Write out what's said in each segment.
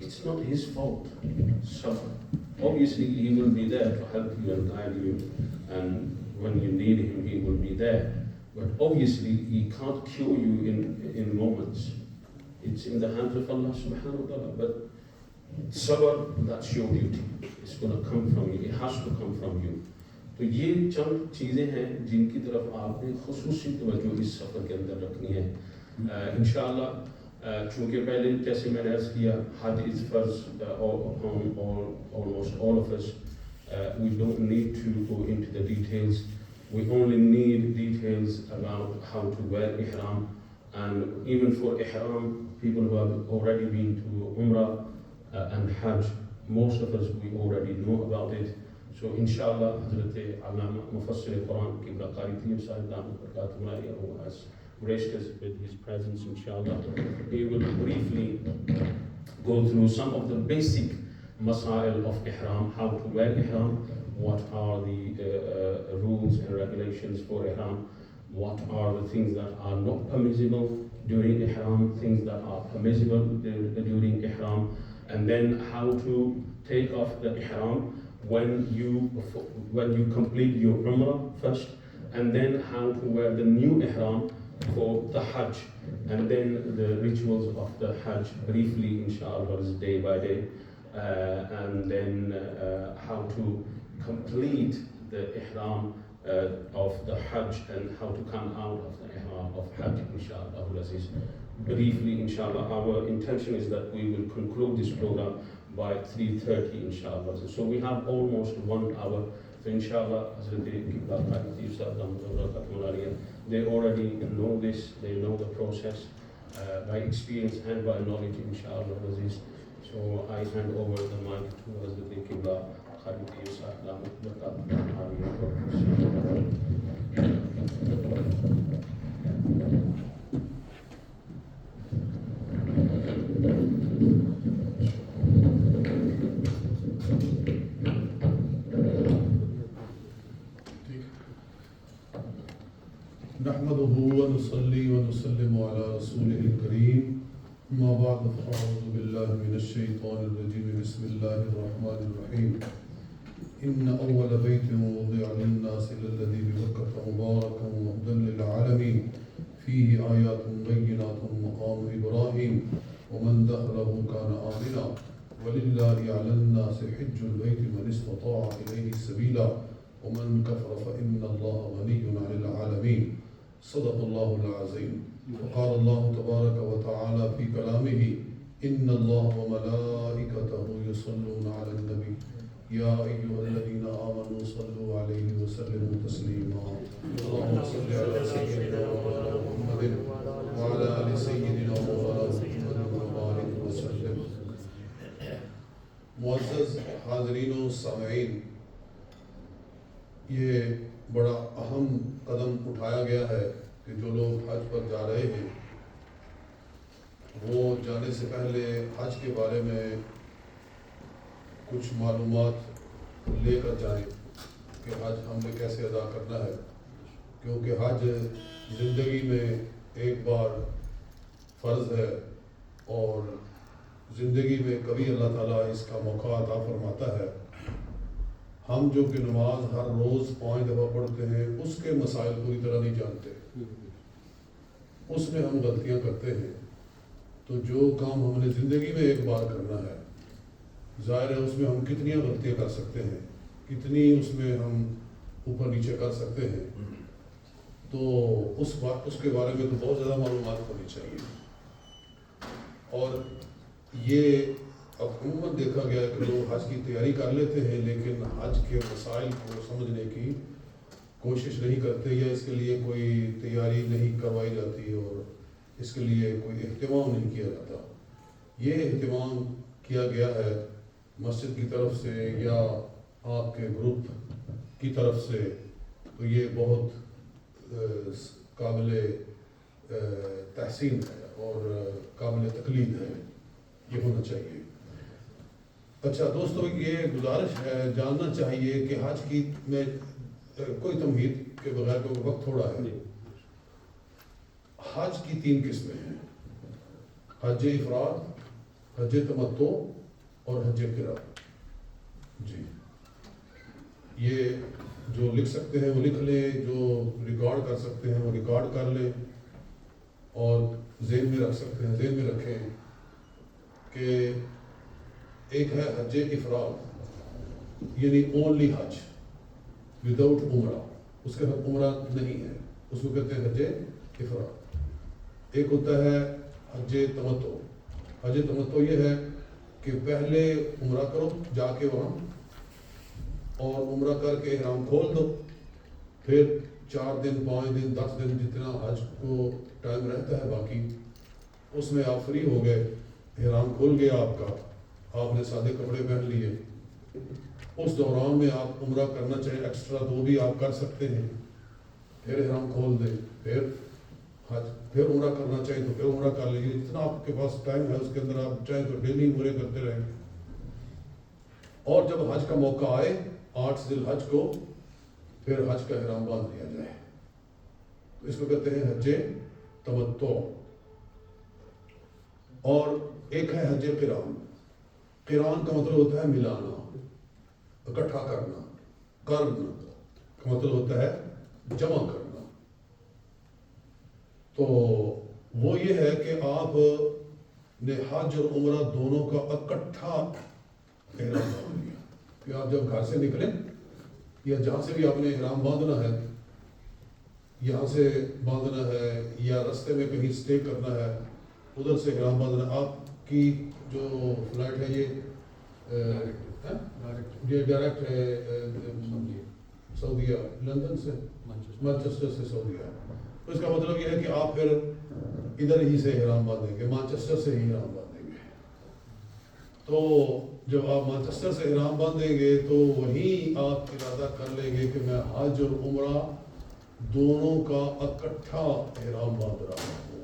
it's not his fault. So obviously he will be there to help you and guide you, and when you need him, he will be there. But obviously he can't cure you in moments. It's in the hands of Allah subhanahu wa ta'ala. But sabr, that's your duty. It's going to come from you. It has to come from you. تو یہ چند چیزیں ہیں جن کی طرف آپ نے خصوصی توجہ اس سفر کے اندر رکھنی ہے. انشاءاللہ چونکہ پہلے جیسے میں نے عرض کیا حج از فرض on almost all of us. We don't need to go into the details. We only need details about how to wear ihram, and even for ihram, people who have already been to Umrah and Hajj, most of us, we already know about it. So inshallah, Hazrat Allama Mufassir Quran Qibla Qari Tayyib Sahib Damat Barakatuhu Alaihi, who has graced us with his presence, inshallah, he will briefly go through some of the basic masail of ihram, how to wear ihram, what are the rules and regulations for ihram, what are the things that are not permissible during ihram, things that are permissible during ihram, and then how to take off the ihram when you complete your umrah first, and then how to wear the new ihram for the hajj, and then the rituals of the hajj briefly, inshallah, day by day, and then how to complete the ihram of the hajj and how to come out of the ihram of hajj, inshallah. Briefly, inshallah, our intention is that we will conclude this program by 3:30, inshallah. So we have almost 1 hour. So inshallah, they already know this, they know the process by experience and by knowledge, inshallah. So I hand over the mic to Hazrat Qibla Qari Tayyib Sahib Damat نحمده ونصلي ونسلم على رسوله الكريم. أما بعد فأعوذ بالله من الشيطان الرجيم. بسم الله الرحمن الرحيم. إن أول بيت وضع للناس للذي ببكة مباركا وهدى للعالمين فيه آيات بينات مقام إبراهيم ومن دخله كان آمنا ولله على الناس حج البيت من استطاع إليه سبيلا ومن كفر فإن الله غني عن العالمين. صدق الله العظيم. وقال الله تبارك وتعالى في كلامه إن الله وملائكته يصلون على النبي يا أيها الذين آمنوا صلوا عليه وسلموا تسليما. اللهم صل على سيدنا مولانا محمد وعلى آل سيدنا مولانا محمد وبارك وسلم. معزز حاضرین و سامعین، یہ بڑا اہم قدم اٹھایا گیا ہے کہ جو لوگ حج پر جا رہے ہیں وہ جانے سے پہلے حج کے بارے میں کچھ معلومات لے کر جائیں کہ حج ہم نے کیسے ادا کرنا ہے، کیونکہ حج زندگی میں ایک بار فرض ہے اور زندگی میں کبھی اللہ تعالیٰ اس کا موقع عطا فرماتا ہے. ہم جو کہ نماز ہر روز 5 دفعہ پڑھتے ہیں اس کے مسائل پوری طرح نہیں جانتے، اس میں ہم غلطیاں کرتے ہیں. تو جو کام ہم نے زندگی میں ایک بار کرنا ہے، ظاہر ہے اس میں ہم کتنی غلطیاں کر سکتے ہیں، کتنی اس میں ہم اوپر نیچے کر سکتے ہیں. تو اس کے بارے میں تو بہت زیادہ معلومات ہونی چاہیے. اور یہ اب عموماً دیکھا گیا کہ لوگ حج کی تیاری کر لیتے ہیں لیکن حج کے مسائل کو سمجھنے کی کوشش نہیں کرتے، یا اس کے لیے کوئی تیاری نہیں کروائی جاتی اور اس کے لیے کوئی اہتمام نہیں کیا جاتا. یہ اہتمام کیا گیا ہے مسجد کی طرف سے یا آپ کے گروپ کی طرف سے، تو یہ بہت قابل تحسین ہے اور قابل تقلید ہے. یہ ہونا چاہیے. اچھا دوستو، یہ گزارش ہے، جاننا چاہیے کہ حج کی میں کوئی تمہید کے بغیر، کیونکہ وقت تھوڑا ہے، حج کی 3 قسمیں ہیں: حج افراد، حج تمتع اور حج قران. جی یہ جو لکھ سکتے ہیں وہ لکھ لیں, جو ریکارڈ کر سکتے ہیں وہ ریکارڈ کر لیں, اور ذہن میں رکھ سکتے ہیں ذہن میں رکھیں کہ ایک ہے حج افراد, یعنی اونلی حج وداؤٹ عمرہ, اس کے ساتھ عمرہ نہیں ہے, اس کو کہتے ہیں حج افراد. ایک ہوتا ہے حج تمتع. حج تمتع یہ ہے کہ پہلے عمرہ کرو جا کے وہاں, اور عمرہ کر کے احرام کھول دو, پھر 4 دن 5 دن 10 دن جتنا حج کو ٹائم رہتا ہے باقی, اس میں آپ فری ہو گئے, احرام کھل گیا آپ کا, آپ نے سادے کپڑے پہن لیے, اس دوران میں آپ عمرہ کرنا چاہیں ایکسٹرا تو وہ بھی آپ کر سکتے ہیں, پھر احرام کھول دیں, پھر حج, پھر عمرہ کرنا چاہیں تو پھر عمرہ کر لیجیے, جتنا آپ کے پاس ٹائم ہے اس کے اندر آپ چاہیں تو ڈیلی عمرے کرتے رہیں. اور جب حج کا موقع آئے 8 ذی الحج کو, پھر حج کا احرام باندھ لیا جائے. تو اس کو کہتے ہیں حج تمتع. اور ایک ہے حج قران. قران کا مطلب ہوتا ہے ملانا, اکٹھا کرنا. قرن کا مطلب ہوتا ہے جمع کرنا. تو وہ یہ ہے کہ آپ نے حج اور عمرہ دونوں کا اکٹھا احرام باندھ لیا, کہ آپ جب گھر سے نکلیں یا جہاں سے بھی آپ نے احرام باندھنا ہے, یہاں سے باندھنا ہے یا رستے میں کہیں اسٹے کرنا ہے, ادھر سے احرام باندھنا. آپ کی جو فلائٹ ہے یہ ڈائریکٹ ہے سعودیہ, لندن سے مانچسٹر سے سعودیہ. تو اس کا مطلب یہ ہے کہ آپ پھر ادھر ہی سے احرام باندھیں گے, مانچسٹر سے ہی احرام باندھیں گے. تو جب آپ مانچسٹر سے احرام باندھیں گے تو وہیں آپ ارادہ کر لیں گے کہ میں حج اور عمرہ دونوں کا اکٹھا احرام باندھ رہا ہوں.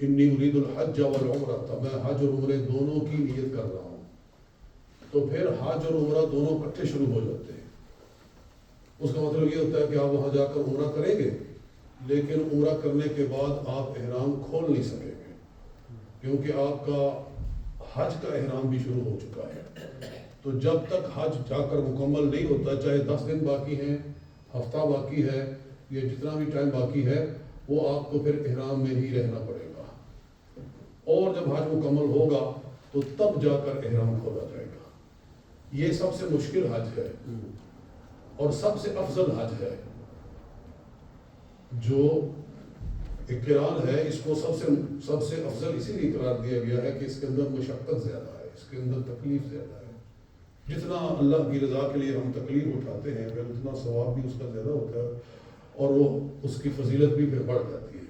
انی ارید الحج والعمرہ, میں حج اور عمرے دونوں کی نیت کر رہا ہوں. تو پھر حج اور عمرہ دونوں اکٹھے شروع ہو جاتے ہیں. اس کا مطلب یہ ہوتا ہے کہ آپ وہاں جا کر عمرہ کریں گے, لیکن عمرہ کرنے کے بعد آپ احرام کھول نہیں سکیں گے, کیونکہ آپ کا حج کا احرام بھی شروع ہو چکا ہے. تو جب تک حج جا کر مکمل نہیں ہوتا, چاہے 10 دن باقی ہیں, ہفتہ باقی ہے, یا جتنا بھی ٹائم باقی ہے, وہ آپ کو پھر احرام میں ہی رہنا پڑے گا. اور جب حج مکمل ہوگا تو تب جا کر احرام کھولا جائے گا. یہ سب سے مشکل حج ہے اور سب سے افضل حج ہے. جو قران ہے اس کو سب سے افضل اسی لیے قرار دیا گیا ہے کہ اس کے اندر مشقت زیادہ ہے, اس کے اندر تکلیف زیادہ ہے. جتنا اللہ کی رضا کے لیے ہم تکلیف اٹھاتے ہیں پھر اتنا ثواب بھی اس کا زیادہ ہوتا ہے, اور وہ اس کی فضیلت بھی پھر بڑھ جاتی ہے.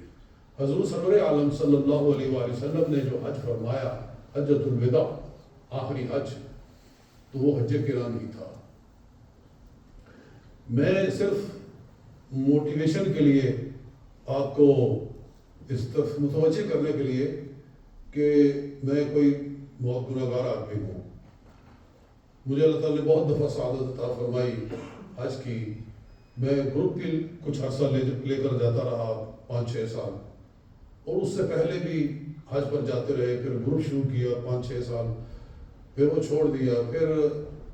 حضور سرور عالم صلی اللہ علیہ وآلہ وسلم نے جو حج فرمایا, حجۃ الوداع, آخری حج, تو وہ حج قران ہی تھا. میں صرف موٹیویشن کے لیے آپ کو اس طرف متوجہ کرنے کے لیے کہ میں کوئی بہت گناہگار آدمی ہوں, مجھے اللہ تعالیٰ نے بہت دفعہ سعادت عطا فرمائی حج کی. میں گروپ بھی کچھ عرصہ لے کر جاتا رہا, 5-6 سال, اور اس سے پہلے بھی حج پر جاتے رہے. پھر گروپ شروع کیا 5-6 سال, پھر وہ چھوڑ دیا. پھر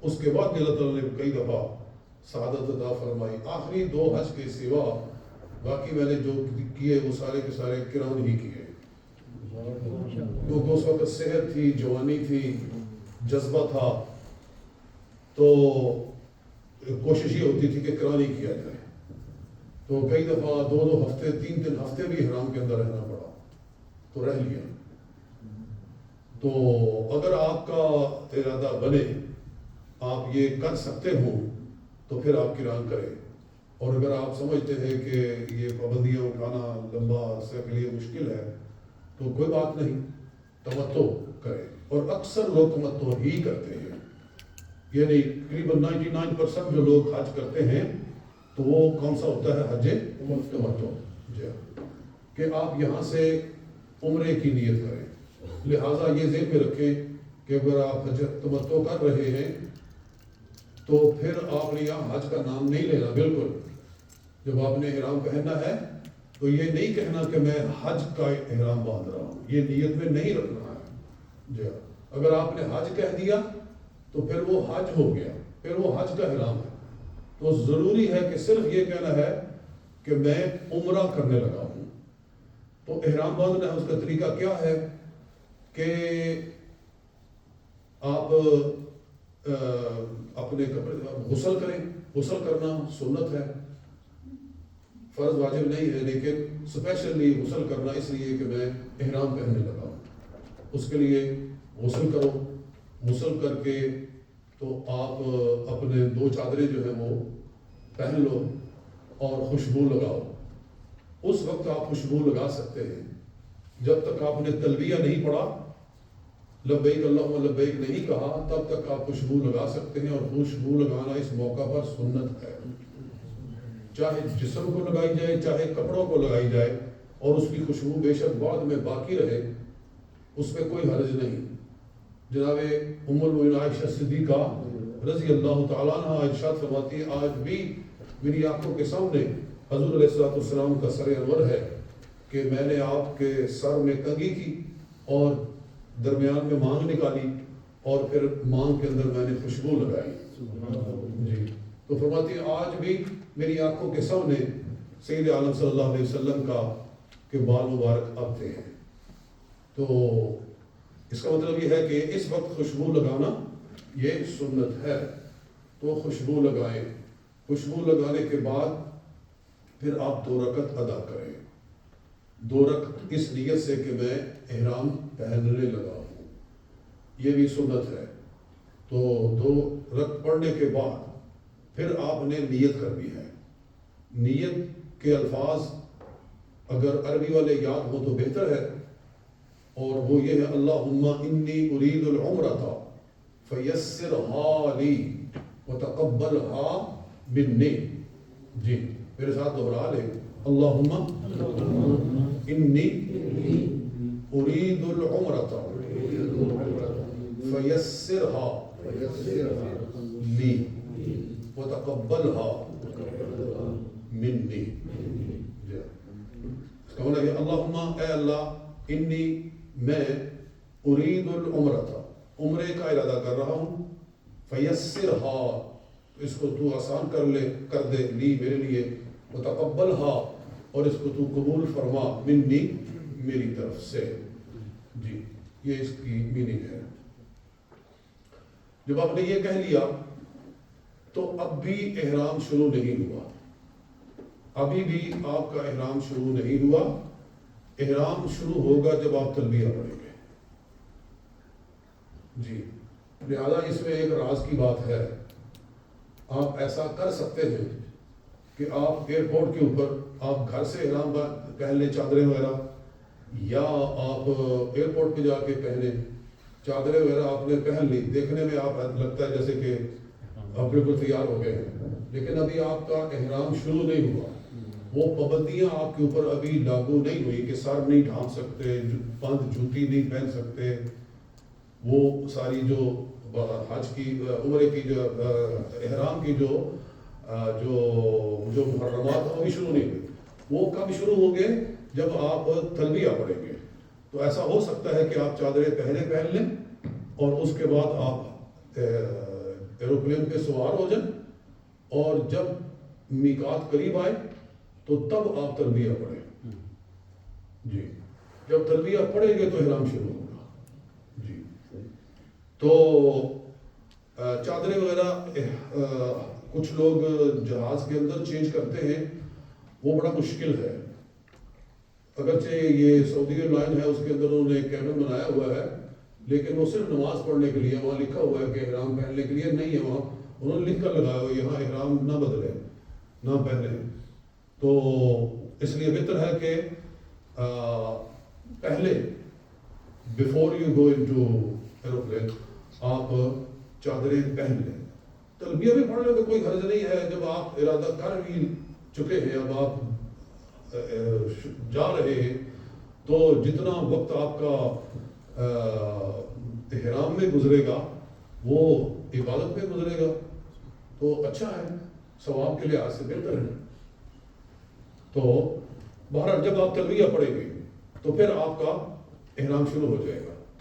اس کے بعد اللہ تعالیٰ نے کئی دفعہ سعادت عطا فرمائی. آخری 2 حج کے سوا باقی میں نے جو کیے وہ سارے کے سارے قران ہی کیے, کیونکہ اس وقت صحت تھی, جوانی تھی, جذبہ تھا, تو کوشش یہ ہوتی تھی کہ قران ہی کیا جائے. تو کئی دفعہ 2-2 ہفتے 3-3 ہفتے بھی احرام کے اندر رہنا پڑا, تو رہ لیا. تو اگر آپ کا ارادہ بنے, آپ یہ کر سکتے ہوں, تو پھر آپ قران کریں. اور اگر آپ سمجھتے ہیں کہ یہ پابندیاں اٹھانا لمبا عرصے کے لیے مشکل ہے, تو کوئی بات نہیں, تمتع کریں. اور اکثر لوگ تمتع ہی کرتے ہیں, یعنی تقریباً 99% جو لوگ حج کرتے ہیں تو وہ کون سا ہوتا ہے, حج تمتع. جی, کہ آپ یہاں سے عمرے کی نیت کریں. لہٰذا یہ ذہن میں رکھیں کہ اگر آپ حج تمتع کر رہے ہیں تو پھر آپ نے یہاں حج کا نام نہیں لینا. بالکل, جب آپ نے احرام پہننا ہے تو یہ نہیں کہنا کہ میں حج کا احرام باندھ رہا ہوں, یہ نیت میں نہیں رکھنا ہے. جی اگر آپ نے حج کہہ دیا تو پھر وہ حج ہو گیا، پھر وہ حج کا احرام ہے. تو ضروری ہے کہ صرف یہ کہنا ہے کہ میں عمرہ کرنے لگا ہوں. تو احرام باندھنا ہے، اس کا طریقہ کیا ہے کہ آپ اپنے کپڑے غسل کریں. غسل کرنا سنت ہے، فرض واجب نہیں ہے، لیکن اسپیشلی غسل کرنا اس لیے کہ میں احرام پہننے لگا ہوں. اس کے لیے غسل کرو. غسل کر کے تو آپ اپنے 2 چادریں جو ہیں وہ پہن لو اور خوشبو لگاؤ. اس وقت آپ خوشبو لگا سکتے ہیں جب تک آپ نے تلبیہ نہیں پڑھا، لبیک اللہم لبیک نہیں کہا، تب تک آپ خوشبو لگا سکتے ہیں. اور خوشبو لگانا اس موقع پر سنت ہے، چاہے جسم کو لگائی جائے چاہے کپڑوں کو لگائی جائے، اور اس کی خوشبو بے شک بعد میں باقی رہے، اس میں کوئی حرج نہیں. جناب ام المؤمنین عائشہ صدیقہ رضی اللہ تعالیٰ عنہ ارشاد فرماتی ہے، آج بھی میری آنکھوں کے سامنے حضور علیہ السلام کا سر انور ہے کہ میں نے آپ کے سر میں کنگھی کی اور درمیان میں مانگ نکالی اور پھر مانگ کے اندر میں نے خوشبو لگائی. جی تو فرماتی ہے آج بھی میری آنکھوں کے سامنے سید عالم صلی اللہ علیہ وسلم کا کہ بال مبارک آتے ہیں. تو اس کا مطلب یہ ہے کہ اس وقت خوشبو لگانا یہ سنت ہے. تو خوشبو لگائیں. خوشبو لگانے کے بعد پھر آپ 2 رکعت ادا کریں. 2 رکعت اس نیت سے کہ میں احرام پہننے لگا ہوں، یہ بھی سنت ہے. تو 2 رکعت پڑھنے کے بعد پھر آپ نے نیت کرنی ہے. نیت کے الفاظ اگر عربی والے یاد ہو تو بہتر ہے، اور وہ یہ ہے اللہم انی ارید العمرۃ فیسرھا لی وتقبلھا منی. جی میرے ساتھ دوہرا لیں، اللہم انی ارید العمرۃ فیسرھا لی وتقبلھا منی. اس کا مطلب ہے اللہم اے اللہ، انی میں ارید العمرۃ عمرے کا ارادہ کر رہا ہوں، فیسرھا اس کو تو آسان کر دے لی میرے لیے، وتقبلھا اور اس کو تو قبول فرما منی میری طرف سے. جی یہ اس کی میننگ ہے. جب آپ نے یہ کہہ لیا تو اب بھی احرام شروع نہیں ہوا، ابھی بھی آپ کا احرام شروع نہیں ہوا. احرام شروع ہوگا جب آپ تلبیہ پڑھیں گے. جی لہذا اس میں ایک راز کی بات ہے. آپ ایسا کر سکتے ہیں کہ آپ ایئرپورٹ کے اوپر آپ گھر سے احرام پہن لیں چادریں وغیرہ، یا آپ ایئرپورٹ پہ جا کے پہنیں چادریں وغیرہ آپ نے پہن لی. دیکھنے میں آپ لگتا ہے جیسے کہ آپ بالکل تیار ہو گئے ہیں، لیکن ابھی آپ کا احرام شروع نہیں ہوا. وہ پابندیاں آپ کے اوپر ابھی لاگو نہیں ہوئی کہ سر نہیں ڈھانپ سکتے، بند جوتی نہیں پہن سکتے. وہ ساری جو حج کی عمرے کی جو احرام کی جو محرمات ہیں وہ بھی شروع نہیں ہوئی. وہ کب شروع ہوں گے؟ جب آپ تلبیہ پڑھیں گے. تو ایسا ہو سکتا ہے کہ آپ چادریں پہن لیں اور اس کے بعد آپ ایروپلین پہ سوار ہو جائیں، اور جب میقات قریب آئے تو تب آپ تلبیہ پڑھیں. جی جب تلبیہ پڑھیں گے تو احرام شروع ہوگا. جی تو چادریں وغیرہ کچھ لوگ جہاز کے اندر چینج کرتے ہیں، وہ بڑا مشکل ہے. اگرچہ یہ سعودی ایئر لائن ہے، اس کے اندر انہوں نے کیبن بنایا ہوا ہے، لیکن وہ صرف نماز پڑھنے کے لیے، وہاں لکھا ہوا ہے کہ احرام پہننے کے لیے نہیں ہے. وہاں انہوں نے لکھ کر لگایا ہوا یہاں احرام نہ بدلے نہ پہنے. تو اس لیے بہتر ہے کہ پہلے before you go into aeroplane آپ چادریں پہن لیں. تلبیہ بھی پڑھ لیں تو کوئی حرج نہیں ہے. جب آپ ارادہ کر بھی چکے ہیں، اب آپ جا رہے ہیں، تو جتنا وقت آپ کا احرام میں گزرے گا وہ عبادت میں گزرے گا، تو اچھا ہے، ثواب کے لحاظ سے بہتر ہے. تو بہرحال جب آپ تلبیہ پڑھیں گے تو پھر آپ کا احرام شروع ہو جائے گا.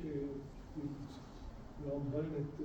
ki Ramazan etti,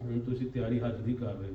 ਹੁਣ ਤੁਸੀਂ ਤਿਆਰੀ ਹੱਜ ਦੀ ਕਰ ਰਹੇ ਹੋ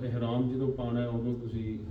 ਤੇ ਇਹਿਰਾਮ ਜਦੋਂ ਪਾਣਾ ਹੈ ਉਦੋਂ ਤੁਸੀਂ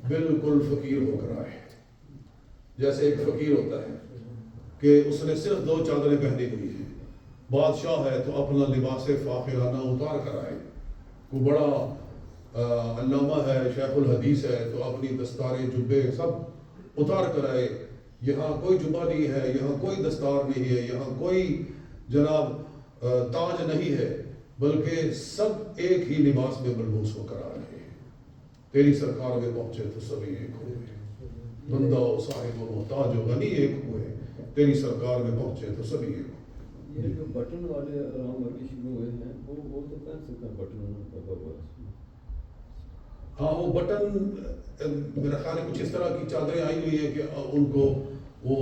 بالکل فقیر ہو کر آئے. جیسے ایک فقیر ہوتا ہے کہ اس نے صرف 2 چادریں پہنی ہوئی ہیں. بادشاہ ہے تو اپنا لباس فاخرانہ اتار کر آئے. کوئی بڑا علامہ ہے, شیخ الحدیث ہے, تو اپنی دستاریں جبے سب اتار کر آئے. یہاں کوئی جبہ نہیں ہے, یہاں کوئی دستار نہیں ہے, یہاں کوئی جناب تاج نہیں ہے, بلکہ سب ایک ہی لباس میں ملبوس ہو کر آ رہے ہیں. تیری سرکار میں پہنچے تو سبھی ایک ہوئے, بندہ و صاحب و محتاج و غنی ایک ہوئے. تیری سرکار میں پہنچے تو سبھی ایک ہوئے. یہ جو بٹن والے آرام ورگی شروع ہوئے ہیں وہ تو پہن سکتے ہیں بٹن لگا ہوا ہے. ہاں وہ بٹن میرا خیال ہے کچھ اس طرح کی چادریں آئی ہوئی ہیں کہ ان کو وہ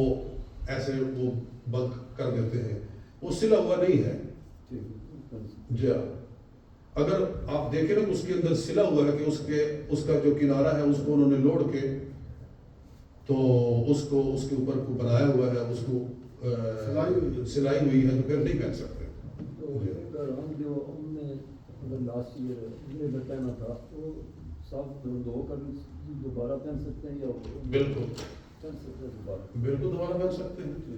ایسے وہ بند کر دیتے ہیں. وہ سلا ہوا نہیں ہے. جی ہاں, اگر آپ دیکھیں نا اس کے اندر سلا ہوا ہے کہ اس کا جو کنارہ ہے اس کو انہوں نے لوڑ کے تو اس کے اوپر کو بنایا ہوا ہے, اس کو سلائی ہوئی ہے, تو پھر نہیں پہن سکتے. ہم جو ہم نے لاسٹ ایئر میں پہنا تھا وہ صاف دھو کر دوبارہ پہن سکتے ہیں یا بالکل پہن سکتے ہیں دوبارہ, بالکل دوبارہ پہن سکتے ہیں.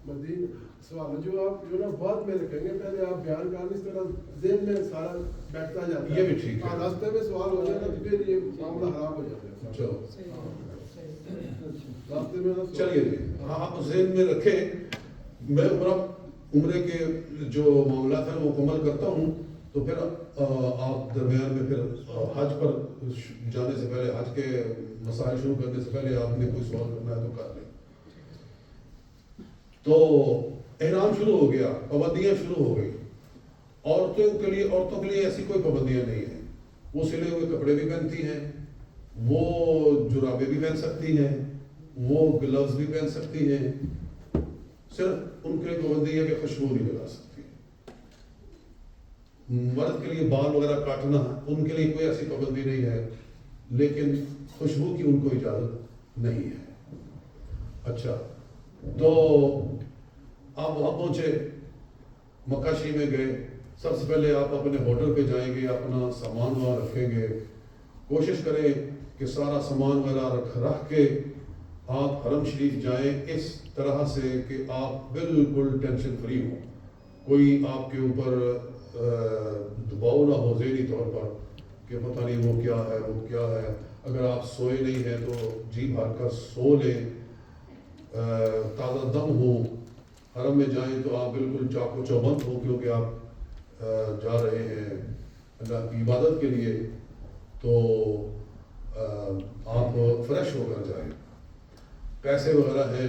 مزید سوال جو آپ جو نا بعد میں رکھیں گے, پہلے آپ بیان کرنے اس طرح ذہن میں سارا بیٹھتا جاتا ہے. یہ بھی ٹھیک ہے. راستے میں سوال ہو جائے گا تو پھر یہ معاملہ خراب ہو جاتا ہے. چلو راستے میں نا چلیے جی, ہاں آپ ذہن میں رکھیں. میں عمرے کے جو معاملات ہیں وہ مکمل کرتا ہوں, تو پھر آپ درمیان میں پھر حج پر جانے سے پہلے, حج کے مسائل شروع کرنے سے پہلے آپ نے کوئی سوال کرنا ہے تو کر لیں. تو احرام شروع ہو گیا, پابندیاں شروع ہو گئی. عورتوں کے لیے ایسی کوئی پابندیاں نہیں ہیں. وہ سلے ہوئے کپڑے بھی پہنتی ہیں, وہ جرابیں بھی پہن سکتی ہیں, وہ گلوز بھی پہن سکتی ہیں. صرف ان کے لیے پابندی ہے کہ خوشبو نہیں لگا سکتی. مرد کے لیے بال وغیرہ کاٹنا, ان کے لیے کوئی ایسی پابندی نہیں ہے, لیکن خوشبو کی ان کو اجازت نہیں ہے. اچھا, تو آپ وہاں پہنچے, مکہ شریف میں گئے. سب سے پہلے آپ اپنے ہوٹل پہ جائیں گے, اپنا سامان وہاں رکھیں گے. کوشش کریں کہ سارا سامان وغیرہ رکھ کے آپ حرم شریف جائیں اس طرح سے کہ آپ بالکل ٹینشن فری ہوں. کوئی آپ کے اوپر دباؤ نہ ہو ذہنی طور پر کہ پتہ نہیں وہ کیا ہے وہ کیا ہے. اگر آپ سوئے نہیں ہیں تو جی بھر کر سو لیں, تازہ دم ہو. حرم میں جائیں تو آپ بالکل چاق و چوبند ہو, کیونکہ آپ جا رہے ہیں اللہ کی عبادت کے لیے. تو آپ فریش ہو کر جائیں. پیسے وغیرہ ہیں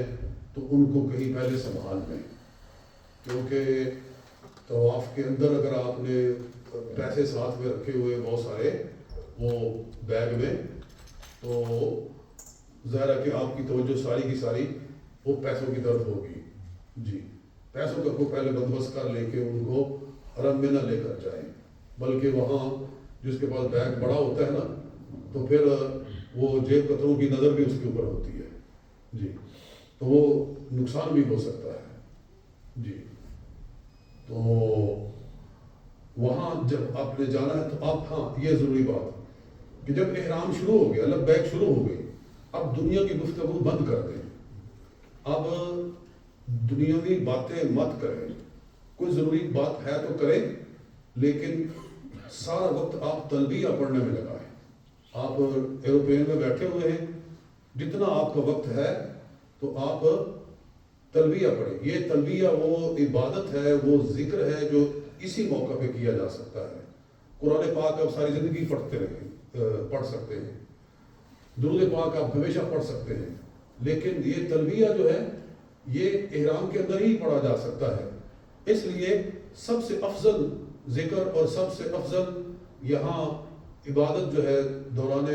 تو ان کو کہیں پہلے سنبھال لیں, کیونکہ طواف کے اندر اگر آپ نے پیسے ساتھ میں رکھے ہوئے بہت سارے وہ بیگ میں, تو ظاہر ہے کہ آپ کی توجہ ساری کی ساری وہ پیسوں کی طرف ہوگی. جی, پیسوں کا کو پہلے بندوبست کر لے کے ان کو حرم میں نہ لے کر جائیں, بلکہ وہاں جس کے پاس بیگ بڑا ہوتا ہے نا, تو پھر وہ جیب کتروں کی نظر بھی اس کے اوپر ہوتی ہے. جی, تو وہ نقصان بھی ہو سکتا ہے. جی, تو وہاں جب آپ نے جانا ہے تو آپ, ہاں یہ ضروری بات کہ جب احرام شروع ہو گیا, لبیک شروع ہو گئی, اب دنیا کی گفتگو بند کر دیں. اب دنیاوی باتیں مت کریں. کوئی ضروری بات ہے تو کریں, لیکن سارا وقت آپ تلبیہ پڑھنے میں لگائیں. آپ ایروپلین میں بیٹھے ہوئے ہیں, جتنا آپ کا وقت ہے تو آپ تلبیہ پڑھیں. یہ تلبیہ وہ عبادت ہے, وہ ذکر ہے جو اسی موقع پہ کیا جا سکتا ہے. قرآن پاک آپ ساری زندگی پڑھ سکتے ہیں, درود پاک آپ ہمیشہ پڑھ سکتے ہیں, لیکن یہ تلبیہ جو ہے یہ احرام کے اندر ہی پڑھا جا سکتا ہے. اس لیے سب سے افضل ذکر اور سب سے افضل یہاں عبادت جو ہے دوران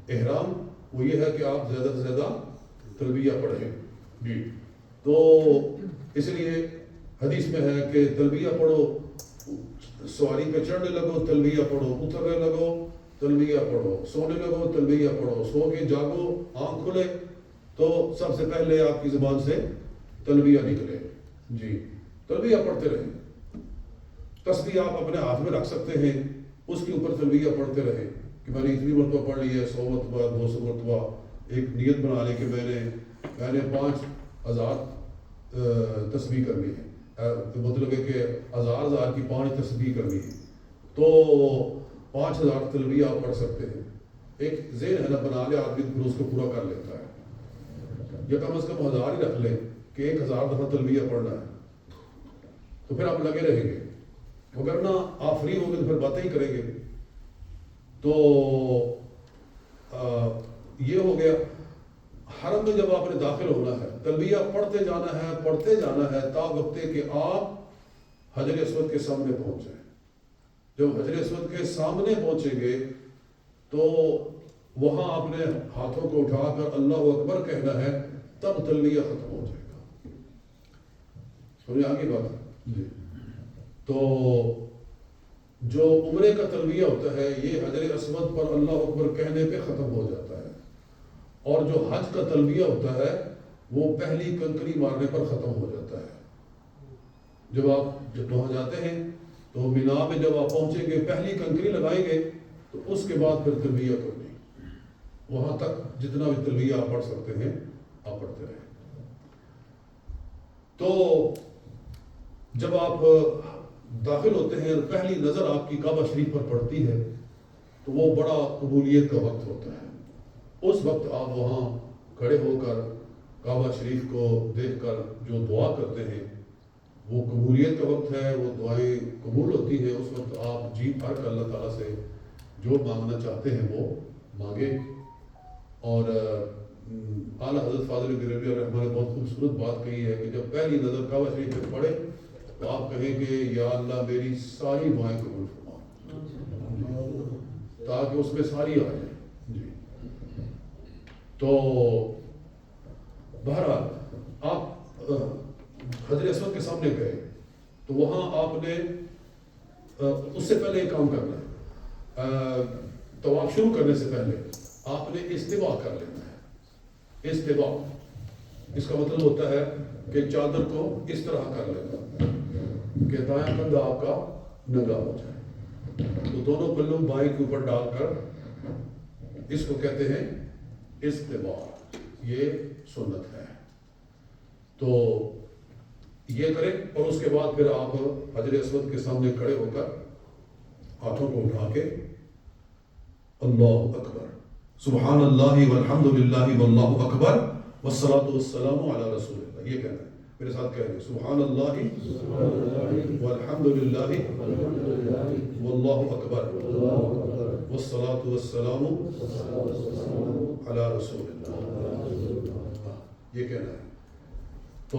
احرام وہ یہ ہے کہ آپ زیادہ سے زیادہ تلبیہ پڑھیں. جی, تو اس لیے حدیث میں ہے کہ تلبیہ پڑھو, سواری پہ چڑھنے لگو تلبیہ پڑھو, اترنے لگو تلبیہ پڑھو, سونے لگو تلبیہ پڑھو, سو کے جاگو آنکھ کھلے تو سب سے پہلے آپ کی زبان سے تلبیہ نکلے. جی, تلبیہ پڑھتے رہیں. تسبیح آپ اپنے ہاتھ میں رکھ سکتے ہیں, اس کے اوپر تلبیہ پڑھتے رہیں. کہ میں نے اتنی مرتبہ پڑھ لی ہے 100 مرتبہ 200 مرتبہ، ایک نیت بنا لی کہ میں نے 5000 تسبیح کرنی ہے، مطلب ہے کہ ہزار کی 5 تسبیح کرنی ہے، تو 5000 تلبیہ آپ پڑھ سکتے ہیں۔ ایک ذہن ہے نا بنا لے آدمی، پھر اس کو پورا کر لیتا ہے، یا کم از کم 1000 ہی رکھ لیں کہ 1000 دفعہ تلبیہ پڑھنا ہے، تو پھر آپ لگے رہیں گے، مگر نہ آپ فری ہوں گے تو پھر باتیں ہی کریں گے۔ تو یہ ہو گیا۔ حرم میں جب آپ نے داخل ہونا ہے، تلبیہ پڑھتے جانا ہے تا وقت کہ آپ حجر اسود کے سامنے پہنچ جائیں۔ جب حجر اسود کے سامنے پہنچیں گے تو وہاں آپ نے ہاتھوں کو اٹھا کر اللہ اکبر کہنا ہے، تب تلبیہ ختم ہو جائے گا۔ سمجھے آگے بات؟ جی۔ تو جو عمرے کا تلبیہ ہوتا ہے یہ حجر اسود پر اللہ اکبر کہنے پہ ختم ہو جاتا ہے، اور جو حج کا تلبیہ ہوتا ہے وہ پہلی کنکری مارنے پر ختم ہو جاتا ہے۔ جب آپ وہاں جاتے ہیں تو مینا میں جب آپ پہنچیں گے پہلی کنکری لگائیں گے تو اس کے بعد پھر تلبیہ کرنی، وہاں تک جتنا بھی تلبیہ آپ پڑھ سکتے ہیں آپ پڑھتے رہیں۔ تو جب آپ داخل ہوتے ہیں اور پہلی نظر آپ کی کعبہ شریف پر پڑتی ہے تو وہ بڑا قبولیت کا وقت ہوتا ہے۔ اس وقت آپ وہاں کھڑے ہو کر کعبہ شریف کو دیکھ کر جو دعا کرتے ہیں وہ قبولیت کا وقت ہے، وہ دعائیں قبول ہوتی ہیں۔ اس وقت آپ جی بھر کر اللہ تعالیٰ سے جو مانگنا چاہتے ہیں وہ مانگیں۔ اور اعلیٰ حضرت فاضل بریلوی رحمہ نے بہت خوبصورت بات کہی ہے کہ جب پہلی نظر کعبہ شریف پہ پڑے تو آپ کہیں گے یا اللہ میری ساری دعائیں قبول فرما، تاکہ اس میں ساری آ جائیں۔ جی۔ تو بہرحال آپ حجر اسود کے سامنے گئے تو وہاں آپ نے اس سے پہلے ایک کام کرنا ہے، طواف شروع کرنے سے پہلے آپ نے استوا کر لینا ہے۔ استوا اس کا مطلب ہوتا ہے کہ چادر کو اس طرح کر لینا کہ دایاں کندھا آپ کا ننگا ہو جائے، تو دونوں پلوں بائیں کے اوپر ڈال کر اس کو کہتے ہیں استوا، یہ سنت ہے۔ تو یہ کریں اور اس کے بعد پھر آپ حجر اسود کے سامنے کھڑے ہو کر ہاتھوں کو اٹھا کے اللہ اکبر، سبحان اللہ والحمد للہ واللہ اکبر والصلاۃ والسلام علی رسول اللہ، یہ کہنا ہے۔ میرے ساتھ کہہ رہے سبحان اللہ والحمد للہ واللہ اکبر والصلاۃ والسلام علی رسول اللہ، یہ کہنا ہے۔ تو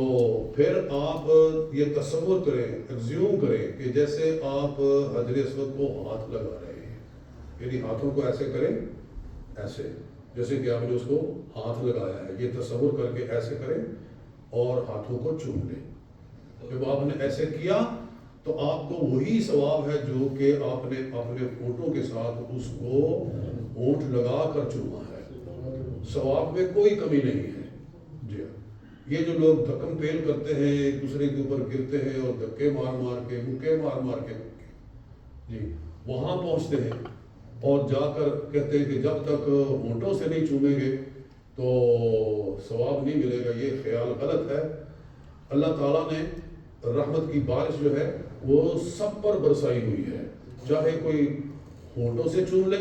پھر آپ یہ تصور کریں، ایگزیوم کریں کہ جیسے آپ حجر اسود کو ہاتھ لگا رہے ہیں، یعنی ہاتھوں کو ایسے کریں، ایسے جیسے کہ آپ نے اس کو ہاتھ لگایا ہے، یہ تصور کر کے ایسے کریں اور ہاتھوں کو چوم لیں۔ جب آپ نے ایسے کیا تو آپ کو وہی ثواب ہے جو کہ آپ نے اپنے ہونٹوں کے ساتھ اس کو ہونٹ لگا کر چوما ہے، ثواب میں کوئی کمی نہیں ہے۔ جی، یہ جو لوگ دھکم پیل کرتے ہیں، ایک دوسرے کے اوپر گرتے ہیں اور دھکے مار مار کے مکے مار مار کے جی وہاں پہنچتے ہیں اور جا کر کہتے ہیں کہ جب تک ہونٹوں سے نہیں چومیں گے تو ثواب نہیں ملے گا، یہ خیال غلط ہے۔ اللہ تعالیٰ نے رحمت کی بارش جو ہے وہ سب پر برسائی ہوئی ہے، چاہے کوئی ہونٹوں سے چوم لے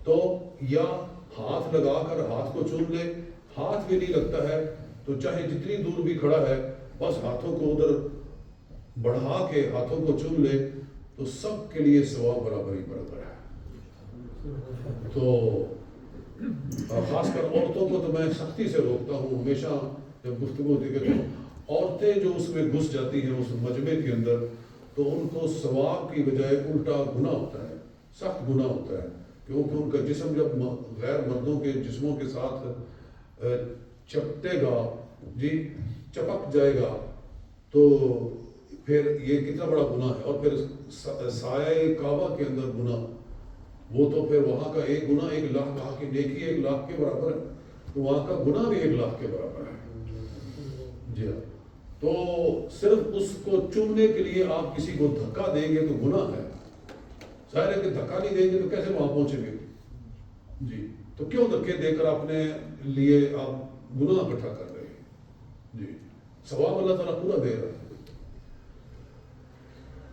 تو یا ہاتھ لگا کر ہاتھ کو چوم لے، ہاتھ بھی نہیں لگتا ہے تو چاہے جتنی دور بھی کھڑا ہے بس ہاتھوں کو ادھر بڑھا کے ہاتھوں کو چوم لے تو سب کے لیے ثواب برابر ہی برابر ہے۔ تو خاص کر عورتوں کو تو میں سختی سے روکتا ہوں، ہمیشہ جب گفتگو ہوتی ہے کہ عورتیں جو اس میں گھس جاتی ہیں اس مجمع کے اندر تو ان کو ثواب کی بجائے الٹا گناہ ہوتا ہے، سخت گناہ ہوتا ہے، کیونکہ ان کا جسم جب غیر مردوں کے جسموں کے ساتھ چپٹے گا، جی چپک جائے گا تو پھر یہ کتنا بڑا گناہ ہے۔ اور پھر سایہ کعبہ کے اندر گناہ، وہ تو پھر وہاں کا ایک گناہ 1,00,000، وہاں کی نیکی 1,00,000 کے برابر ہے، تو وہاں کا گناہ بھی 1,00,000 کے برابر ہے۔ جی ہاں، تو صرف اس کو چومنے کے لیے آپ کسی کو دھکا دیں گے تو گناہ ہے، ظاہر ہے کہ دھکا نہیں دیں گے تو کیسے وہاں پہنچیں گے۔ جی تو کیوں دھکے دے کر اپنے لیے آپ گناہ اکٹھا کر رہے ہیں؟ جی ثواب اللہ تعالیٰ پورا دے رہا ہے.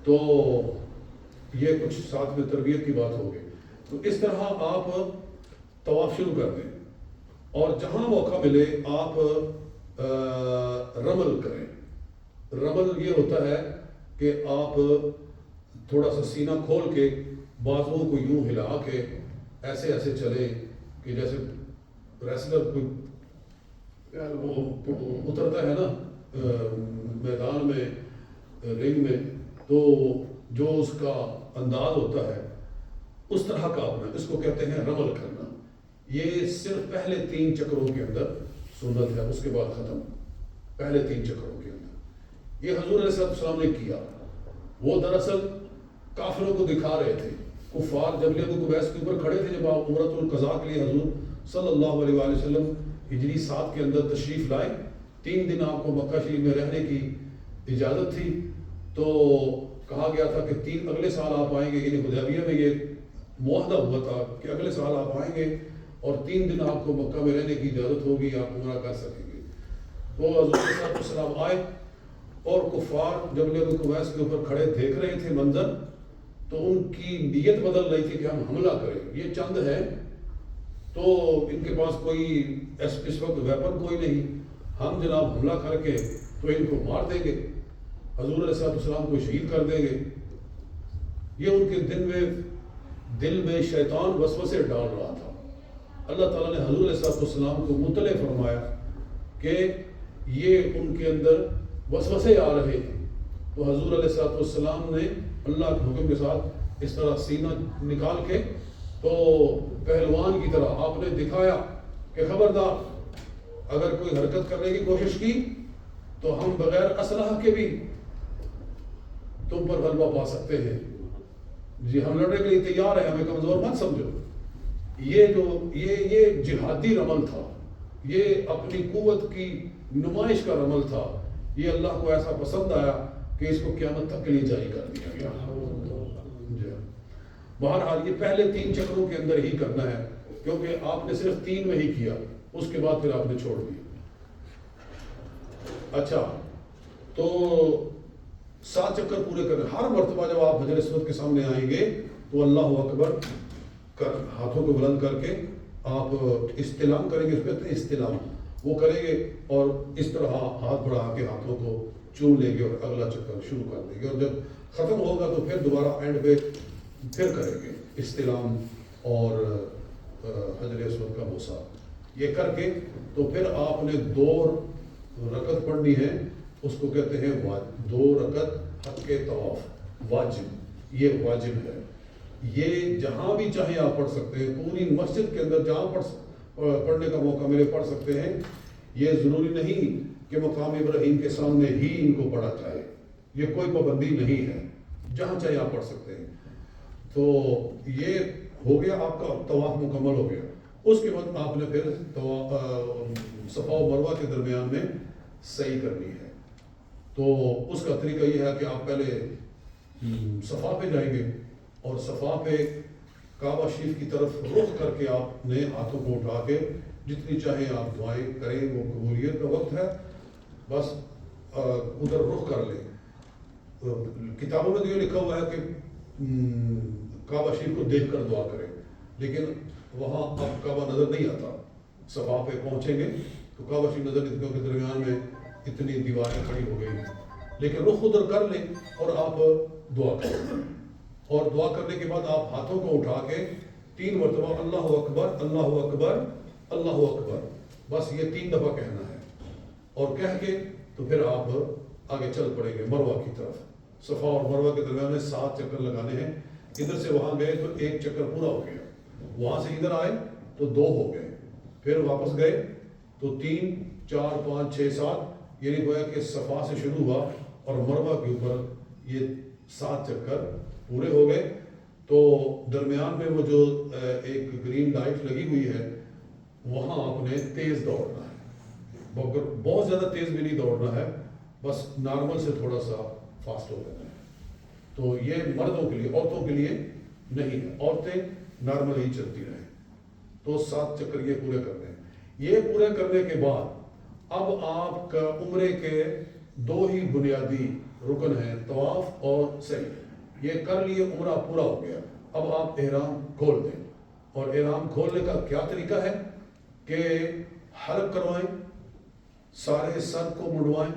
تو یہ کچھ ساتھ میں تربیت کی بات ہو گئی. تو اس طرح آپ طواف شروع کر دیں اور جہاں موقع ملے آپ رمل کریں. رمل یہ ہوتا ہے کہ آپ تھوڑا سا سینہ کھول کے بازوؤں کو یوں ہلا کے ایسے ایسے چلیں کہ جیسے ریسلر کوئی اترتا ہے نا میدان میں رنگ میں، تو جو اس کا انداز ہوتا ہے اس طرح کا اپنا، اس کو کہتے ہیں رمل کرنا. یہ صرف پہلے 3 چکروں کے اندر سنت ہے، اس کے بعد ختم. پہلے 3 چکروں کے اندر یہ حضور علیہ السلام نے کیا. وہ دراصل کافروں کو دکھا رہے تھے. کفار جب قبیس کے اوپر کھڑے تھے، جب آپ عمرۃ القضاء کے لیے حضور صلی اللہ علیہ وآلہ وسلم ہجری 7 کے اندر تشریف لائے، 3 دن آپ کو مکہ شریف میں رہنے کی اجازت تھی. تو کہا گیا تھا کہ اگلے سال آپ آئیں گے. یعنی حدیبیہ میں یہ معاہدہ ہوا تھا کہ اگلے سال آپ آئیں گے اور 3 دن آپ کو مکہ میں رہنے کی اجازت ہوگی، آپ عمرہ کر سکیں گے. تو حضور صلی اللہ علیہ وسلم آئے اور کفار جبل قبیس کے اوپر کھڑے دیکھ رہے تھے منظر، تو ان کی نیت بدل رہی تھی کہ ہم حملہ کریں. یہ چند ہے تو ان کے پاس کوئی اس وقت ویپن کوئی نہیں، ہم جناب حملہ کر کے تو ان کو مار دیں گے، حضور علیہ السلام کو شہید کر دیں گے. یہ ان کے دل میں شیطان وسوسے ڈال رہا تھا. اللہ تعالیٰ نے حضور علیہ السلام کو مطلع فرمایا کہ یہ ان کے اندر وسوسے آ رہے ہیں. تو حضور علیہ السلام نے اللہ کے حکم کے ساتھ اس طرح سینہ نکال کے تو پہلوان کی طرح آپ نے دکھایا کہ خبردار اگر کوئی حرکت کرنے کی کوشش کی تو ہم بغیر اسلحہ کے بھی تم پر غلبہ پا سکتے ہیں. جی ہم لڑنے کے لیے تیار ہیں، ہمیں کمزور مت سمجھو. یہ جہادی رمل تھا، یہ اپنی قوت کی نمائش کا رمل تھا. یہ اللہ کو ایسا پسند آیا کہ اس کو قیامت تک کے لیے جاری کر دیا گیا. جی بہرحال یہ پہلے 3 چکروں کے اندر ہی کرنا ہے، کیونکہ آپ نے صرف 3 میں ہی کیا، اس کے بعد پھر آپ نے چھوڑ دیا. اچھا تو 7 چکر پورے کریں. ہر مرتبہ جب آپ حجر اسود کے سامنے آئیں گے تو اللہ اکبر کر ہاتھوں کو بلند کر کے آپ استلام کریں گے. اس پہ استلام وہ کریں گے اور اس طرح ہاتھ بڑھا کے ہاتھوں کو چوم لیں گے اور اگلا چکر شروع کر دیں گے. اور جب ختم ہوگا تو پھر دوبارہ اینڈ پہ پھر کریں گے استلام اور حجر اسود کا بوسہ. یہ کر کے تو پھر آپ نے 2 رکعت پڑھنی ہے، اس کو کہتے ہیں 2 رکعت حق کے طواف واجب. یہ واجب ہے، یہ جہاں بھی چاہیں آپ پڑھ سکتے ہیں. پوری مسجد کے اندر جہاں پڑھنے کا موقع ملے پڑھ سکتے ہیں. یہ ضروری نہیں کہ مقام ابراہیم کے سامنے ہی ان کو پڑھا جائے، یہ کوئی پابندی نہیں ہے، جہاں چاہے آپ پڑھ سکتے ہیں. تو یہ ہو گیا، آپ کا طواف مکمل ہو گیا. اس کے بعد آپ نے پھر صفا و مروہ کے درمیان میں سعی کرنی ہے. تو اس کا طریقہ یہ ہے کہ آپ پہلے صفا پہ جائیں گے اور صفا پہ کعبہ شریف کی طرف رخ کر کے آپ نے ہاتھوں کو اٹھا کے جتنی چاہیں آپ دعائیں کریں. وہ قبولیت کا وقت ہے، بس ادھر رخ کر لیں. کتابوں میں تو یہ لکھا ہوا ہے کہ کعبہ شریف کو دیکھ کر دعا کریں، لیکن وہاں اب کعبہ نظر نہیں آتا. صفا پہ پہنچیں گے تو کعبہ شریف نظر نہیں، کیونکہ درمیان میں اتنی دیواریں کھڑی ہو گئی. لیکن رخ ادھر کر لیں اور آپ دعا کریں. اور دعا کرنے کے بعد آپ ہاتھوں کو اٹھا کے 3 مرتبہ اللہ اکبر اللہ اکبر اللہ اکبر، بس یہ 3 دفعہ کہنا ہے. اور کہہ کے تو پھر آپ آگے چل پڑیں گے مروہ کی طرف. صفا اور مروہ کے درمیان میں 7 چکر لگانے ہیں. ادھر سے وہاں گئے تو 1 چکر پورا ہو گیا، وہاں سے ادھر آئے تو 2 ہو گئے، پھر واپس گئے تو 3 4 5 6 7، یعنی گویا کہ صفا سے شروع ہوا اور مروہ کے اوپر یہ 7 چکر پورے ہو گئے. تو درمیان میں وہ جو ایک گرین لائٹ لگی ہوئی ہے وہاں آپ نے تیز دوڑنا ہے. بہت زیادہ تیز بھی نہیں دوڑنا ہے، بس نارمل سے تھوڑا سا فاسٹ ہو جانا ہے. تو یہ مردوں کے لیے، عورتوں کے لیے نہیں ہے. عورتیں نارمل ہی چلتی رہیں. تو 7 چکر یہ پورے کرنے ہیں. یہ پورے کرنے کے بعد اب آپ کا عمرے کے 2 ہی بنیادی رکن ہیں، طواف اور سعی. یہ کر لیے، عمرہ پورا ہو گیا. اب آپ احرام کھول دیں، اور احرام کھولنے کا کیا طریقہ ہے کہ حلق کروائیں، سارے سر کو منڈوائیں،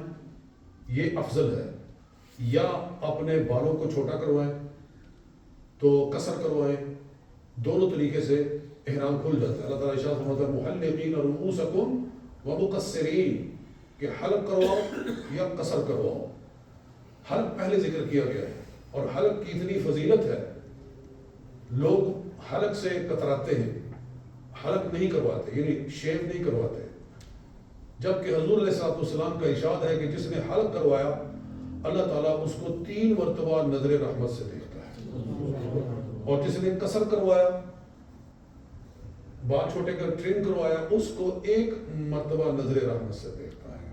یہ افضل ہے، یا اپنے بالوں کو چھوٹا کروائیں تو قصر کروائیں. دونوں طریقے سے احرام کھل جاتا ہے. اللہ تعالیٰ ارشاد فرماتا ہے محلقین رؤوسکم ومقصرین، کہ حلق کرواؤ یا قصر کرواؤ. حلق پہلے ذکر کیا گیا ہے، اور حلق کی اتنی فضیلت ہے، لوگ حلق سے کتراتے ہیں، حلق نہیں کرواتے، یعنی شیو نہیں کرواتے، جبکہ حضور علیہ السلام کا ارشاد ہے کہ جس نے حلق کروایا اللہ تعالیٰ اس کو 3 مرتبہ نظر رحمت سے دیکھتا ہے، اور جس نے قصر کروایا، بال چھوٹے کر ٹرم کروایا، اس کو 1 مرتبہ نظر رحمت سے دیکھتا ہے.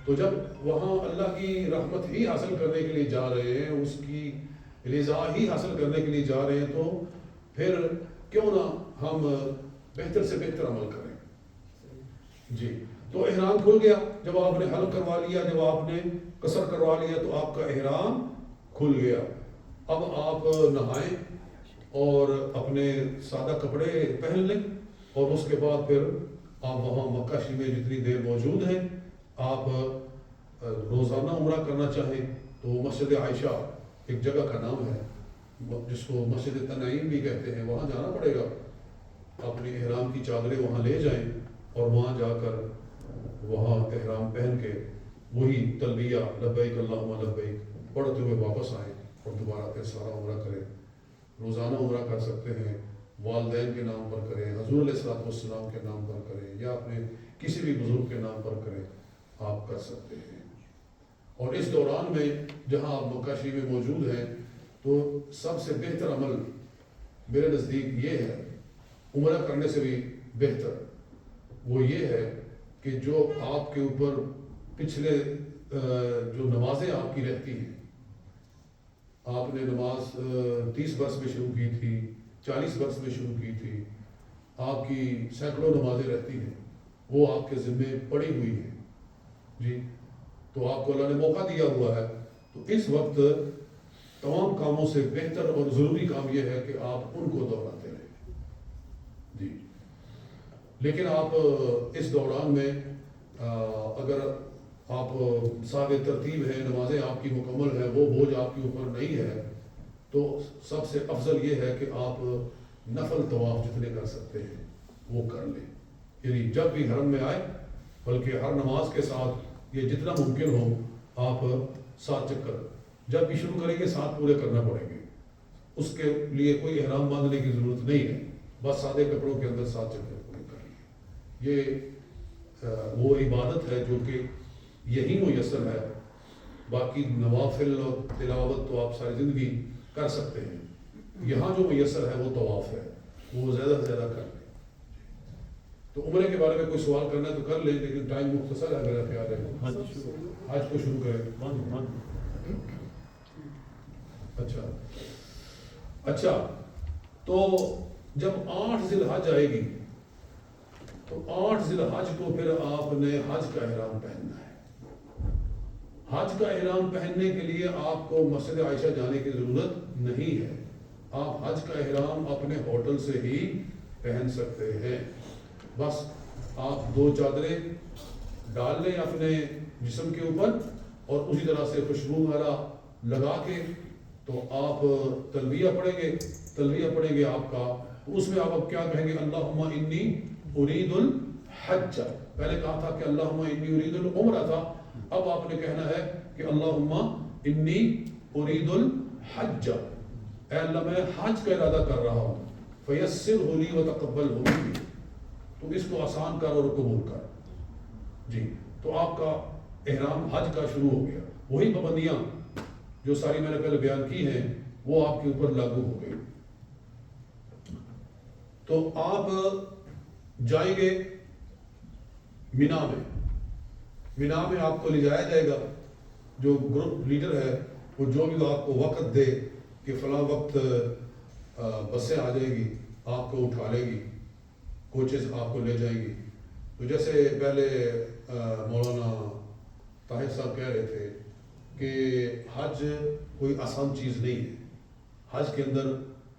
تو جب وہاں اللہ کی رحمت ہی حاصل کرنے کے لیے جا رہے ہیں، اس کی رضا ہی حاصل کرنے کے لیے جا رہے ہیں، تو پھر کیوں نہ ہم بہتر سے بہتر عمل کریں. جی، تو احرام کھل گیا. جب آپ نے حلق کروا لیا، جب آپ نے قصر کروا لیا، تو آپ کا احرام کھل گیا. اب آپ نہائیں اور اپنے سادہ کپڑے پہن لیں، اور اس کے بعد پھر آپ وہاں مکہ شریف میں جتنی دیر موجود ہیں، آپ روزانہ عمرہ کرنا چاہیں تو مسجد عائشہ ایک جگہ کا نام ہے جس کو مسجد تنعیم بھی کہتے ہیں، وہاں جانا پڑے گا. اپنی احرام کی چادریں وہاں لے جائیں، اور وہاں جا کر وہاں احرام پہن کے وہی تلبیہ لبیک اللہم لبیک پڑھتے ہوئے واپس آئیں، اور دوبارہ پھر سارا عمرہ کریں. روزانہ عمرہ کر سکتے ہیں، والدین کے نام پر کریں، حضور علیہ السلام کے نام پر کریں، یا اپنے کسی بھی بزرگ کے نام پر کریں، آپ کر سکتے ہیں. اور اس دوران میں جہاں آپ مکہ شریف میں موجود ہیں، تو سب سے بہتر عمل میرے نزدیک یہ ہے، عمرہ کرنے سے بھی بہتر وہ یہ ہے کہ جو آپ کے اوپر پچھلے جو نمازیں آپ کی رہتی ہیں، آپ نے نماز 30 برس میں شروع کی تھی، 40 برس میں شروع کی تھی، آپ کی سینکڑوں نمازیں رہتی ہیں، وہ آپ کے ذمے پڑی ہوئی ہیں. جی، تو آپ کو اللہ نے موقع دیا ہوا ہے، تو اس وقت تمام کاموں سے بہتر اور ضروری کام یہ ہے کہ آپ ان کو دہراتے رہیں. جی، لیکن آپ اس دوران میں اگر آپ صاحب ترتیب ہیں، نمازیں آپ کی مکمل ہیں، وہ بوجھ آپ کے اوپر نہیں ہے، تو سب سے افضل یہ ہے کہ آپ نفل طواف جتنے کر سکتے ہیں وہ کر لیں. یعنی جب بھی حرم میں آئے، بلکہ ہر نماز کے ساتھ یہ جتنا ممکن ہو آپ 7 چکر جب بھی شروع کریں گے 7 پورے کرنا پڑیں گے. اس کے لیے کوئی احرام باندھنے کی ضرورت نہیں ہے، بس سادے کپڑوں کے اندر 7 چکر پورے کر لیں. یہ وہ عبادت ہے جو کہ یہی میسر ہے. باقی نوافل اور تلاوت تو آپ ساری زندگی کر سکتے ہیں. یہاں جو میسر ہے وہ طواف ہے، وہ زیادہ سے زیادہ کر لیں. تو عمرے کے بارے میں کوئی سوال کرنا ہے تو کر لیں، لیکن ٹائم مختصر ہے میرا خیال ہے. حج کو شروع کریں. اچھا، تو جب 8 ذی الحج آئے گی تو 8 ذی الحج کو پھر آپ نے حج کا احرام پہننا ہے. حج کا احرام پہننے کے لیے آپ کو مسجد عائشہ جانے کی ضرورت نہیں ہے. آپ حج کا احرام اپنے ہوٹل سے ہی پہن سکتے ہیں. بس آپ 2 چادریں ڈال لیں اپنے جسم کے اوپر، اور اسی طرح سے خوشبو وغیرہ لگا کے تو آپ تلبیہ پڑھیں گے آپ کا. اس میں آپ اب کیا کہیں گے؟ اللہم انی ارید الحج. پہلے کہا تھا کہ اللہم انی ارید العمرہ تھا، اب آپ نے کہنا ہے کہ اللہم انی ارید الحج. اے اللہ میں حج کا ارادہ کر رہا ہوں، فیسرہ لی وتقبلہ منی. تو اس کو آسان کر اور قبول کر. جی، تو آپ کا احرام حج کا شروع ہو گیا. وہی پابندیاں جو ساری میں نے پہلے بیان کی ہیں وہ آپ کے اوپر لاگو ہو گئی. تو آپ جائیں گے مینا میں. مینا میں آپ کو لے جایا جائے گا. جو گروپ لیڈر ہے وہ جو بھی آپ کو وقت دے کہ فلاں وقت بسیں آ جائے گی، آپ کو اٹھا لے گی, کوچز آپ کو لے جائیں گی. تو جیسے پہلے مولانا طاہر صاحب کہہ رہے تھے کہ حج کوئی آسان چیز نہیں ہے. حج کے اندر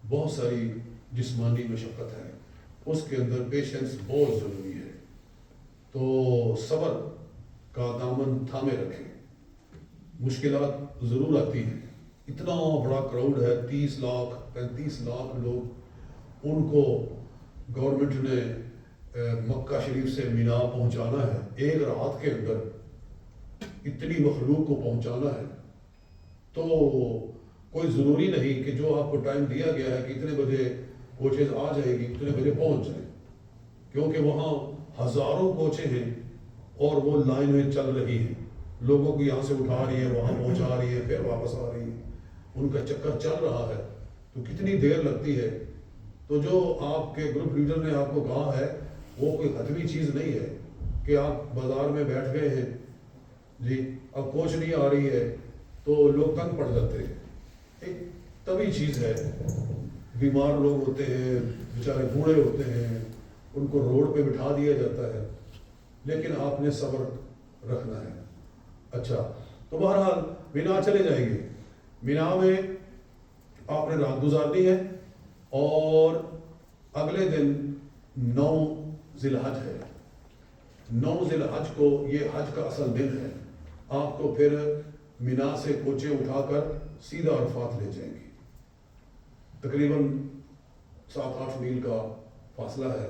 بہت ساری جسمانی مشقت ہے, اس کے اندر پیشنس بہت ضروری ہے. تو صبر کا دامن تھامے رکھیں. مشکلات ضرور آتی ہیں. اتنا بڑا کراؤڈ ہے, 30 لاکھ 35 لاکھ لوگ, ان کو گورنمنٹ نے مکہ شریف سے مینا پہنچانا ہے ایک رات کے اندر. اتنی مخلوق کو پہنچانا ہے. تو کوئی ضروری نہیں کہ جو آپ کو ٹائم دیا گیا ہے کہ اتنے بجے کوچز آ جائے گی اتنے بجے پہنچ جائیں, کیونکہ وہاں ہزاروں کوچیں ہیں اور وہ لائن میں چل رہی ہیں. لوگوں کو یہاں سے اٹھا رہی ہے, وہاں پہنچا رہی ہے, پھر واپس آ رہی ہے. ان کا چکر چل رہا ہے, تو کتنی دیر لگتی ہے. تو جو آپ کے گروپ لیڈر نے آپ کو کہا ہے وہ کوئی حتمی چیز نہیں ہے کہ آپ بازار میں بیٹھ گئے ہیں جی, اب کوچ نہیں آ رہی ہے تو لوگ تنگ پڑ جاتے ہیں. ایک طبی چیز ہے. بیمار لوگ ہوتے ہیں, بیچارے بوڑھے ہوتے ہیں, ان کو روڈ پہ بٹھا دیا جاتا ہے, لیکن آپ نے صبر رکھنا ہے. اچھا, تو بہرحال مینا چلے جائیں گے. مینا میں آپ نے رات گزارنی ہے اور اگلے دن 9 ذی الحج ہے. 9 ذی الحج کو یہ حج کا اصل دن ہے. آپ کو پھر مینا سے کوچے اٹھا کر سیدھا عرفات لے جائیں گے. تقریباً 7-8 میل کا فاصلہ ہے.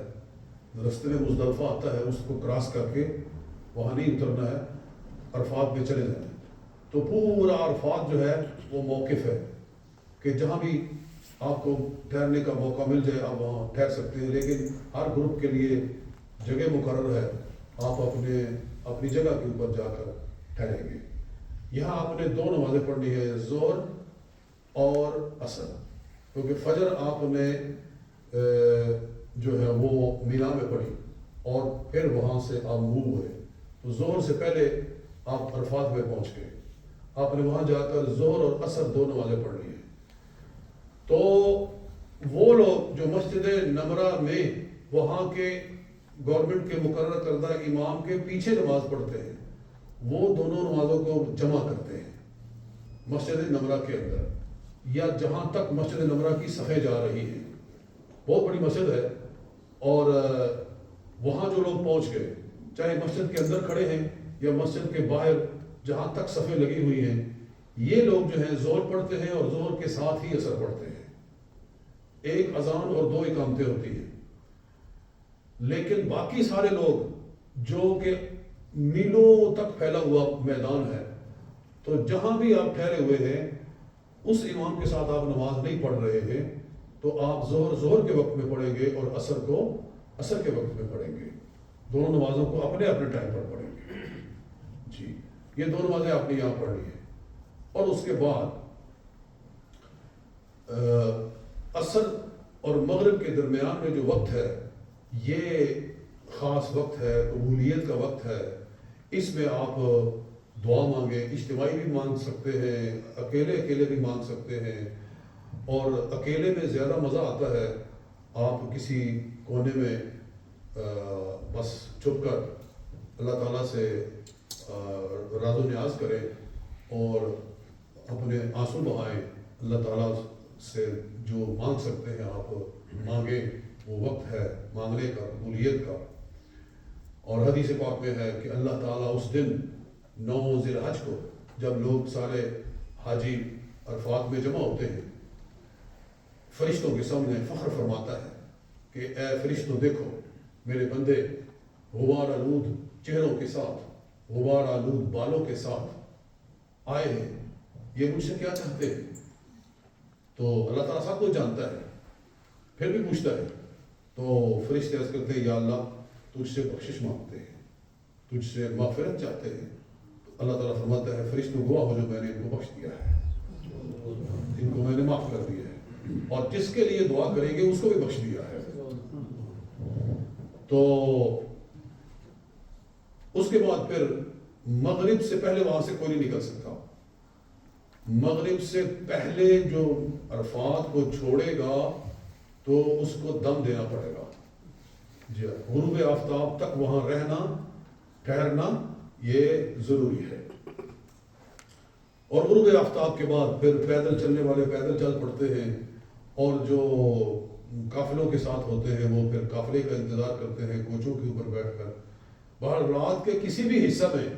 رستے میں مزدلفہ آتا ہے, اس کو کراس کر کے وہاں نہیں اترنا ہے, عرفات میں چلے جانا ہے. تو پورا عرفات جو ہے وہ موقف ہے کہ جہاں بھی آپ کو ٹھہرنے کا موقع مل جائے آپ وہاں ٹھہر سکتے ہیں. لیکن ہر گروپ کے لیے جگہ مقرر ہے, آپ اپنی جگہ کے اوپر جا کر ٹھہریں گے. یہاں آپ نے 2 نمازیں پڑھنی ہے, ظہر اور عصر, کیونکہ فجر آپ نے جو ہے وہ مینا میں پڑھی اور پھر وہاں سے آپ موو ہوئے. تو ظہر سے پہلے آپ عرفات میں پہنچ گئے. آپ نے وہاں جا کر ظہر اور عصر 2 نمازیں پڑھنی ہیں. تو وہ لوگ جو مسجد نمرہ میں وہاں کے گورنمنٹ کے مقرر کردہ امام کے پیچھے نماز پڑھتے ہیں, وہ دونوں نمازوں کو جمع کرتے ہیں مسجد نمرہ کے اندر, یا جہاں تک مسجد نمرہ کی صفیں جا رہی ہیں. بہت بڑی مسجد ہے اور وہاں جو لوگ پہنچ گئے, چاہے مسجد کے اندر کھڑے ہیں یا مسجد کے باہر جہاں تک صفیں لگی ہوئی ہیں, یہ لوگ جو ہیں ظہر پڑھتے ہیں اور ظہر کے ساتھ ہی عصر پڑھتے ہیں. ایک اذان اور 2 اقامتیں ہوتی ہیں. لیکن باقی سارے لوگ جو کہ میلوں تک پھیلا ہوا میدان ہے, تو جہاں بھی آپ ٹھہرے ہوئے ہیں اس امام کے ساتھ آپ نماز نہیں پڑھ رہے ہیں, تو آپ ظہر کے وقت میں پڑھیں گے اور عصر کو عصر کے وقت میں پڑھیں گے. دونوں نمازوں کو اپنے اپنے ٹائم پر پڑھیں گے. جی, یہ 2 نمازیں آپ نے یہاں پڑھ لی ہیں. اور اس کے بعد عصر اور مغرب کے درمیان میں جو وقت ہے یہ خاص وقت ہے, قبولیت کا وقت ہے. اس میں آپ دعا مانگیں, اجتماعی بھی مانگ سکتے ہیں, اکیلے بھی مانگ سکتے ہیں. اور اکیلے میں زیادہ مزہ آتا ہے. آپ کسی کونے میں بس چھپ کر اللہ تعالیٰ سے راز و نیاز کریں اور اپنے آنسو بہائیں. اللہ تعالیٰ سے جو مانگ سکتے ہیں آپ مانگیں. وہ وقت ہے مانگنے کا, قبولیت کا. اور حدیث پاک میں ہے کہ اللہ تعالیٰ اس دن 9 ذی الحج کو جب لوگ سارے حاجی عرفات میں جمع ہوتے ہیں, فرشتوں کے سامنے فخر فرماتا ہے کہ اے فرشتوں دیکھو میرے بندے غبار آلود چہروں کے ساتھ, غبار آلود بالوں کے ساتھ آئے ہیں, یہ مجھ سے کیا چاہتے ہیں؟ تو اللہ تعالیٰ سب کچھ جانتا ہے, پھر بھی پوچھتا ہے. تو فرشتے عرض کرتے ہیں یا اللہ تجھ سے بخشش مانگتے ہیں, تجھ سے مغفرت چاہتے ہیں. اللہ تعالیٰ فرماتا ہے فرشتوں گواہ ہو جو میں نے ان کو بخش دیا ہے, ان کو میں نے معاف کر دیا ہے, اور جس کے لیے دعا کریں گے اس کو بھی بخش دیا ہے. تو اس کے بعد پھر مغرب سے پہلے وہاں سے کوئی نہیں نکل سکتا. مغرب سے پہلے جو عرفات کو چھوڑے گا تو اس کو دم دینا پڑے گا. جی ہاں، غروب آفتاب تک وہاں رہنا ٹھہرنا یہ ضروری ہے. اور غروب آفتاب کے بعد پھر پیدل چلنے والے پیدل چل پڑتے ہیں، اور جو قافلوں کے ساتھ ہوتے ہیں وہ پھر قافلے کا انتظار کرتے ہیں کوچوں کے اوپر بیٹھ کر. باہر رات کے کسی بھی حصہ میں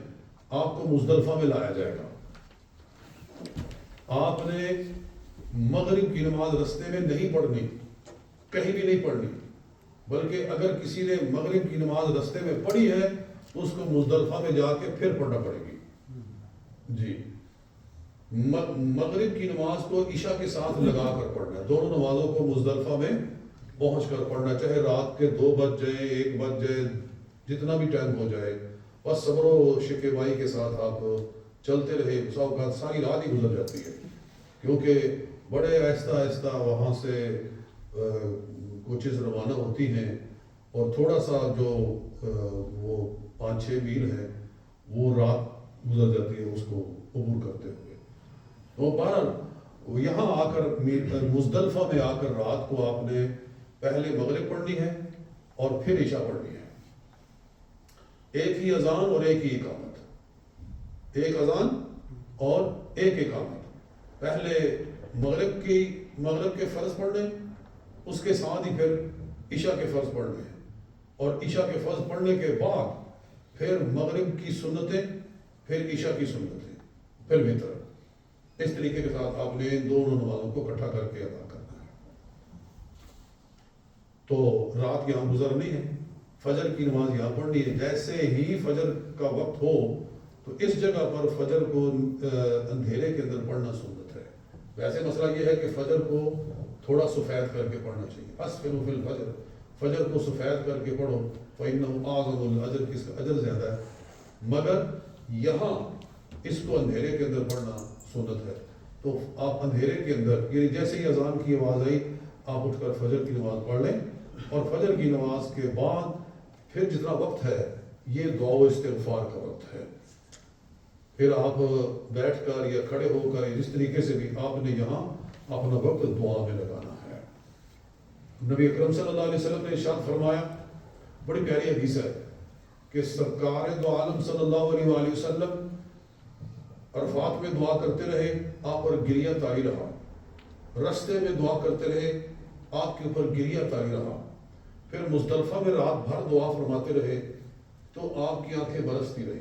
آپ کو مزدلفہ میں لایا جائے گا. آپ نے مغرب کی نماز رستے میں نہیں پڑھنی، کہیں بھی نہیں پڑھنی، بلکہ اگر کسی نے مغرب کی نماز رستے میں پڑھی ہے تو اس کو مزدلفہ میں جا کے پھر پڑھنا پڑے گی. جی، مغرب کی نماز کو عشاء کے ساتھ لگا کر پڑھنا ہے. دونوں نمازوں کو مزدلفہ میں پہنچ کر پڑھنا، چاہے رات کے 2 بج جائیں 1 بج جائے، جتنا بھی ٹائم ہو جائے. بس صبر و شکیبائی کے ساتھ آپ چلتے رہے. بسا اوقات ساری رات ہی گزر جاتی ہے، کیونکہ بڑے آہستہ آہستہ وہاں سے کوچز روانہ ہوتی ہیں، اور تھوڑا سا جو وہ 5-6 میل ہے وہ رات گزر جاتی ہے اس کو عبور کرتے ہوئے. تو بہرحال یہاں آ کر مزدلفہ میں آ کر رات کو آپ نے پہلے مغرب پڑھنی ہے اور پھر عشاء پڑھنی ہے. ایک ہی اذان اور ایک ہی اقامت، ایک اذان اور ایک اقامت. پہلے مغرب کے فرض پڑھنے، اس کے ساتھ ہی پھر عشاء کے فرض پڑھنے، اور عشاء کے فرض پڑھنے کے بعد پھر مغرب کی سنتیں، پھر عشاء کی سنتیں، پھر وتر. اس طریقے کے ساتھ آپ نے ان دونوں نمازوں کو اکٹھا کر کے ادا کرنا ہے. تو رات یہاں گزرنی ہے، فجر کی نماز یہاں پڑھنی ہے. جیسے ہی فجر کا وقت ہو تو اس جگہ پر فجر کو اندھیرے کے اندر پڑھنا سنت ہے. ویسے مسئلہ یہ ہے کہ فجر کو تھوڑا سفید کر کے پڑھنا چاہیے. اسفروا فی الفجر، فجر کو سفید کر کے پڑھو، فإنه أعظم الأجر، اس کا اجر زیادہ ہے. مگر یہاں اس کو اندھیرے کے اندر پڑھنا سنت ہے. تو آپ اندھیرے کے اندر، یعنی جیسے ہی اذان کی آواز آئی آپ اٹھ کر فجر کی نماز پڑھ لیں، اور فجر کی نماز کے بعد پھر جتنا وقت ہے یہ دعا و استغفار کا وقت ہے. پھر آپ بیٹھ کر یا کھڑے ہو کر جس طریقے سے بھی آپ نے یہاں اپنا وقت دعا میں لگانا ہے. نبی اکرم صلی اللہ علیہ وسلم نے ارشاد فرمایا، بڑی پیاری حدیث ہے، کہ سرکار دو عالم صلی اللہ علیہ وآلہ وسلم عرفات میں دعا کرتے رہے، آپ پر گریہ طاری رہا. رستے میں دعا کرتے رہے، آپ کے اوپر گریہ طاری رہا. پھر مزدلفہ میں رات بھر دعا فرماتے رہے تو آپ کی آنکھیں برستی رہی.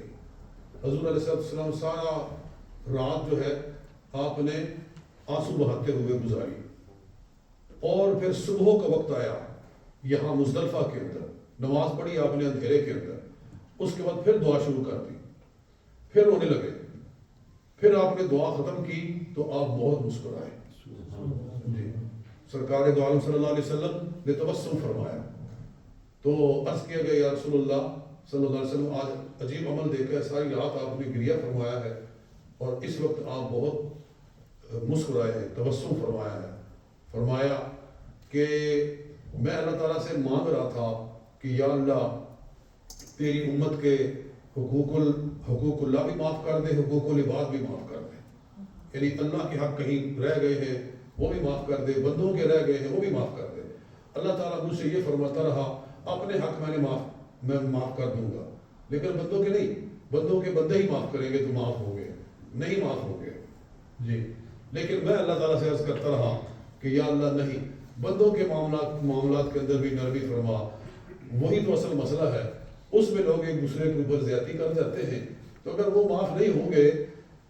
حضور علیہ السلام سارا رات جو ہے آپ نے آنسو بہاتے ہوئے گزاری. اور پھر صبح کا وقت آیا، یہاں مزدلفہ کے اندر نماز پڑھی آپ نے اندھیرے کے اندر. اس کے بعد پھر دعا شروع کر دی، پھر رونے لگے. پھر آپ نے دعا ختم کی تو آپ بہت مسکرائے. جی، سرکار دو عالم صلی اللہ علیہ وسلم نے تبسم فرمایا. تو عرض کیا گیا، یا رسول اللہ صلی اللہ علیہ وسلم، آج عجیب عمل دیکھا ہے، ساری رات آپ نے گریہ فرمایا ہے اور اس وقت آپ بہت مسکرائے ہیں، تبسم فرمایا ہے. فرمایا کہ میں اللہ تعالیٰ سے مانگ رہا تھا کہ یا اللہ تیری امت کے حقوق اللہ بھی معاف کر دے، حقوق العباد بھی معاف کر دے. یعنی اللہ کے حق کہیں رہ گئے ہیں وہ بھی معاف کر دے، بندوں کے رہ گئے ہیں وہ بھی معاف کر دے. اللہ تعالیٰ مجھ سے یہ فرماتا رہا، اپنے حق میں معاف کر دوں گا، لیکن بندوں کے نہیں. بندوں کے بندے ہی معاف کریں گے تو معاف ہو گئے، نہیں معاف ہو گئے. جی، لیکن میں اللہ تعالیٰ سے عرض کرتا رہا کہ یا اللہ نہیں، بندوں کے معاملات کے اندر بھی نرمی فرما. وہی تو اصل مسئلہ ہے، اس میں لوگ ایک دوسرے کے اوپر زیادتی کر جاتے ہیں. تو اگر وہ معاف نہیں ہوں گے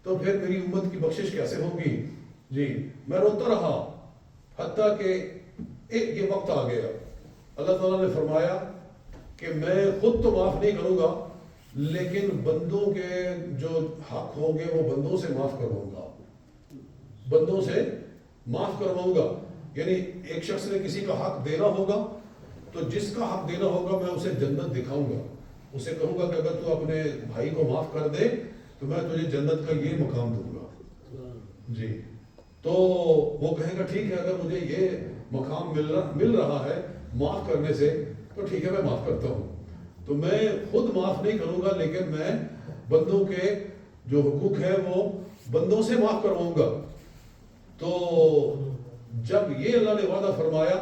تو پھر میری امت کی بخشش کیسے ہوگی. جی، میں روتا رہا حتیٰ کہ ایک یہ وقت آ گیا، اللہ تعالیٰ نے فرمایا کہ میں خود تو معاف نہیں کروں گا، لیکن بندوں کے جو حق ہوں گے وہ بندوں سے معاف کرواؤں گا، بندوں سے معاف کرواؤں گا. یعنی ایک شخص نے کسی کا حق دینا ہوگا تو جس کا حق دینا ہوگا میں اسے جنت دکھاؤں گا، اسے کہوں گا کہ اگر تو اپنے بھائی کو معاف کر دے تو میں تجھے جنت کا یہ مقام دوں گا. جی، تو وہ کہے گا ٹھیک ہے، اگر مجھے یہ مقام مل رہا ہے معاف کرنے سے تو ٹھیک ہے، میں معاف کرتا ہوں. تو میں خود معاف نہیں کروں گا، لیکن میں بندوں کے جو حقوق ہیں وہ بندوں سے معاف کرواؤں گا. تو جب یہ اللہ نے وعدہ فرمایا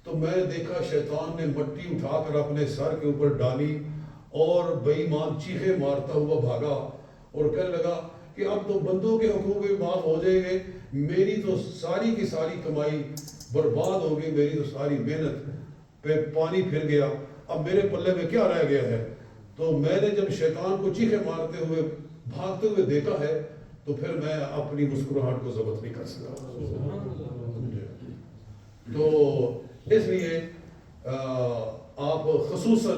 تو میں نے دیکھا شیطان نے مٹی اٹھا کر اپنے سر کے اوپر ڈالی اور بے ایمان چیخے مارتا ہوا بھاگا اور کہنے لگا کہ اب تو بندوں کے حقوق بھی معاف ہو جائیں گے، میری تو ساری کی ساری کمائی برباد ہو گئی، میری تو ساری محنت پہ پانی پھر گیا، اب میرے پلے میں کیا رہ گیا ہے۔ تو میں نے جب شیطان کو چیخے مارتے ہوئے بھاگتے ہوئے دیکھا ہے تو پھر میں اپنی مسکراہٹ کو ضبط نہیں کر سکا۔ تو اس لیے آپ خصوصاً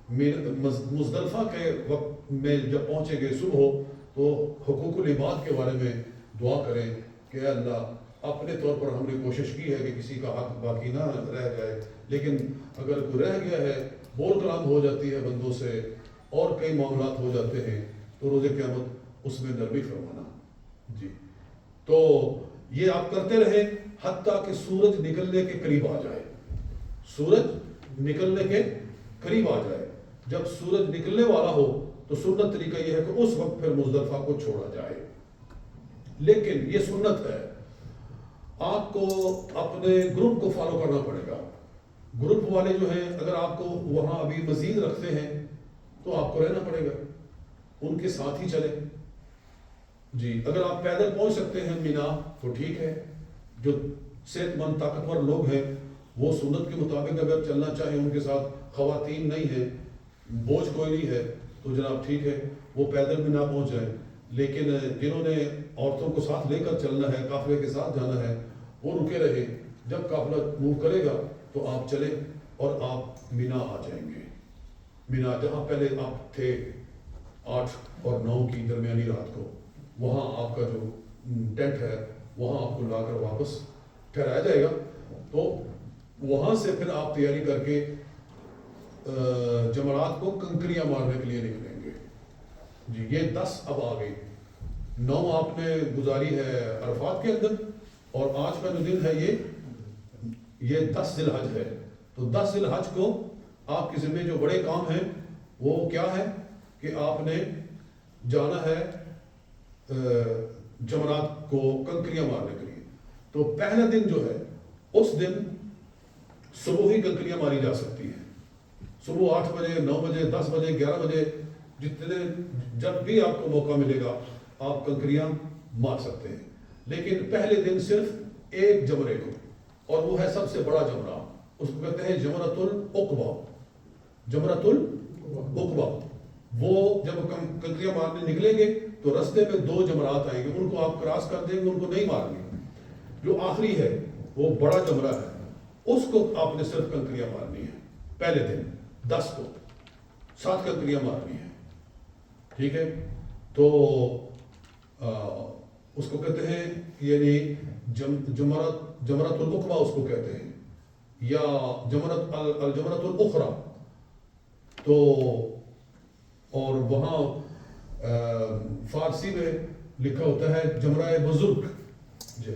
مزدلفہ کے وقت میں جب پہنچے گے صبح تو حقوق العباد کے بارے میں دعا کریں کہ اے اللہ اپنے طور پر ہم نے کوشش کی ہے کہ کسی کا حق باقی نہ رہ جائے، لیکن اگر کوئی رہ گیا ہے، بول کلام ہو جاتی ہے بندوں سے اور کئی معاملات ہو جاتے ہیں تو روز قیامت اس میں نرمی فرمانا۔ جی تو یہ آپ کرتے رہیں حتیٰ کہ سورج نکلنے کے قریب آ جائے، سورج نکلنے کے قریب آ جائے۔ جب سورج نکلنے والا ہو تو سنت طریقہ یہ ہے کہ اس وقت پھر مزدلفہ کو چھوڑا جائے، لیکن یہ سنت ہے، آپ کو اپنے گروپ کو فالو کرنا پڑے گا۔ گروپ والے جو ہیں اگر آپ کو وہاں ابھی مزید رکھتے ہیں تو آپ کو رہنا پڑے گا، ان کے ساتھ ہی چلیں۔ جی اگر آپ پیدل پہنچ سکتے ہیں مینا تو ٹھیک ہے، جو صحت مند طاقتور لوگ ہیں وہ سنت کے مطابق اگر چلنا چاہیں، ان کے ساتھ خواتین نہیں ہیں، بوجھ کوئی نہیں ہے تو جناب ٹھیک ہے وہ پیدل بھی نہ پہنچ جائیں، لیکن جنہوں نے عورتوں کو ساتھ لے کر چلنا ہے، قافلے کے ساتھ جانا ہے، وہ رکے رہے، جب قافلہ موو کرے گا تو آپ چلیں اور آپ مینا آ جائیں گے۔ مینا جہاں پہلے آپ تھے 8 اور 9 کی درمیانی رات کو، وہاں آپ کا جو ٹینٹ ہے وہاں آپ کو لا کر واپس ٹھہرایا جائے گا، تو وہاں سے پھر آپ تیاری کر کے جمرات کو کنکریاں مارنے کے لیے نکلیں گے۔ جی یہ 10 اب آ گئی، 9 آپ نے گزاری ہے عرفات کے اندر، اور آج کا جو دن ہے یہ 10 ذی الحج ہے۔ تو 10 ذی الحج کو آپ کے ذمہ جو بڑے کام ہیں وہ کیا ہے کہ آپ نے جانا ہے جمرات کو کنکریاں مارنے کے لیے۔ تو پہلا دن جو ہے اس دن صبح ہی کنکریاں ماری جا سکتی ہیں، صبح 8 بجے 9 بجے 10 بجے 11 بجے جتنے جب بھی آپ کو موقع ملے گا آپ کنکریاں مار سکتے ہیں، لیکن پہلے دن صرف ایک جمرے کو، اور وہ ہے سب سے بڑا جمرہ، اس کو کہتے ہیں جمرۃ العقبہ۔ جمرۃ العقبہ وہ جب کنکریاں مارنے نکلیں گے تو رستے میں 2 جمرات آئیں گے، ان کو آپ کراس کر دیں گے، ان کو نہیں مارنی۔ جو آخری ہے وہ بڑا جمرہ ہے، اس کو آپ نے صرف کنکریاں مارنی ہے پہلے دن 10 کو 7 کنکریاں مارنی ہے، ٹھیک ہے۔ تو اس کو کہتے ہیں یعنی جمرۃ العقبہ اس کو کہتے ہیں، یا الجمرۃ الاخری۔ تو اور وہاں فارسی میں لکھا ہوتا ہے جمرہ بزرگ، جی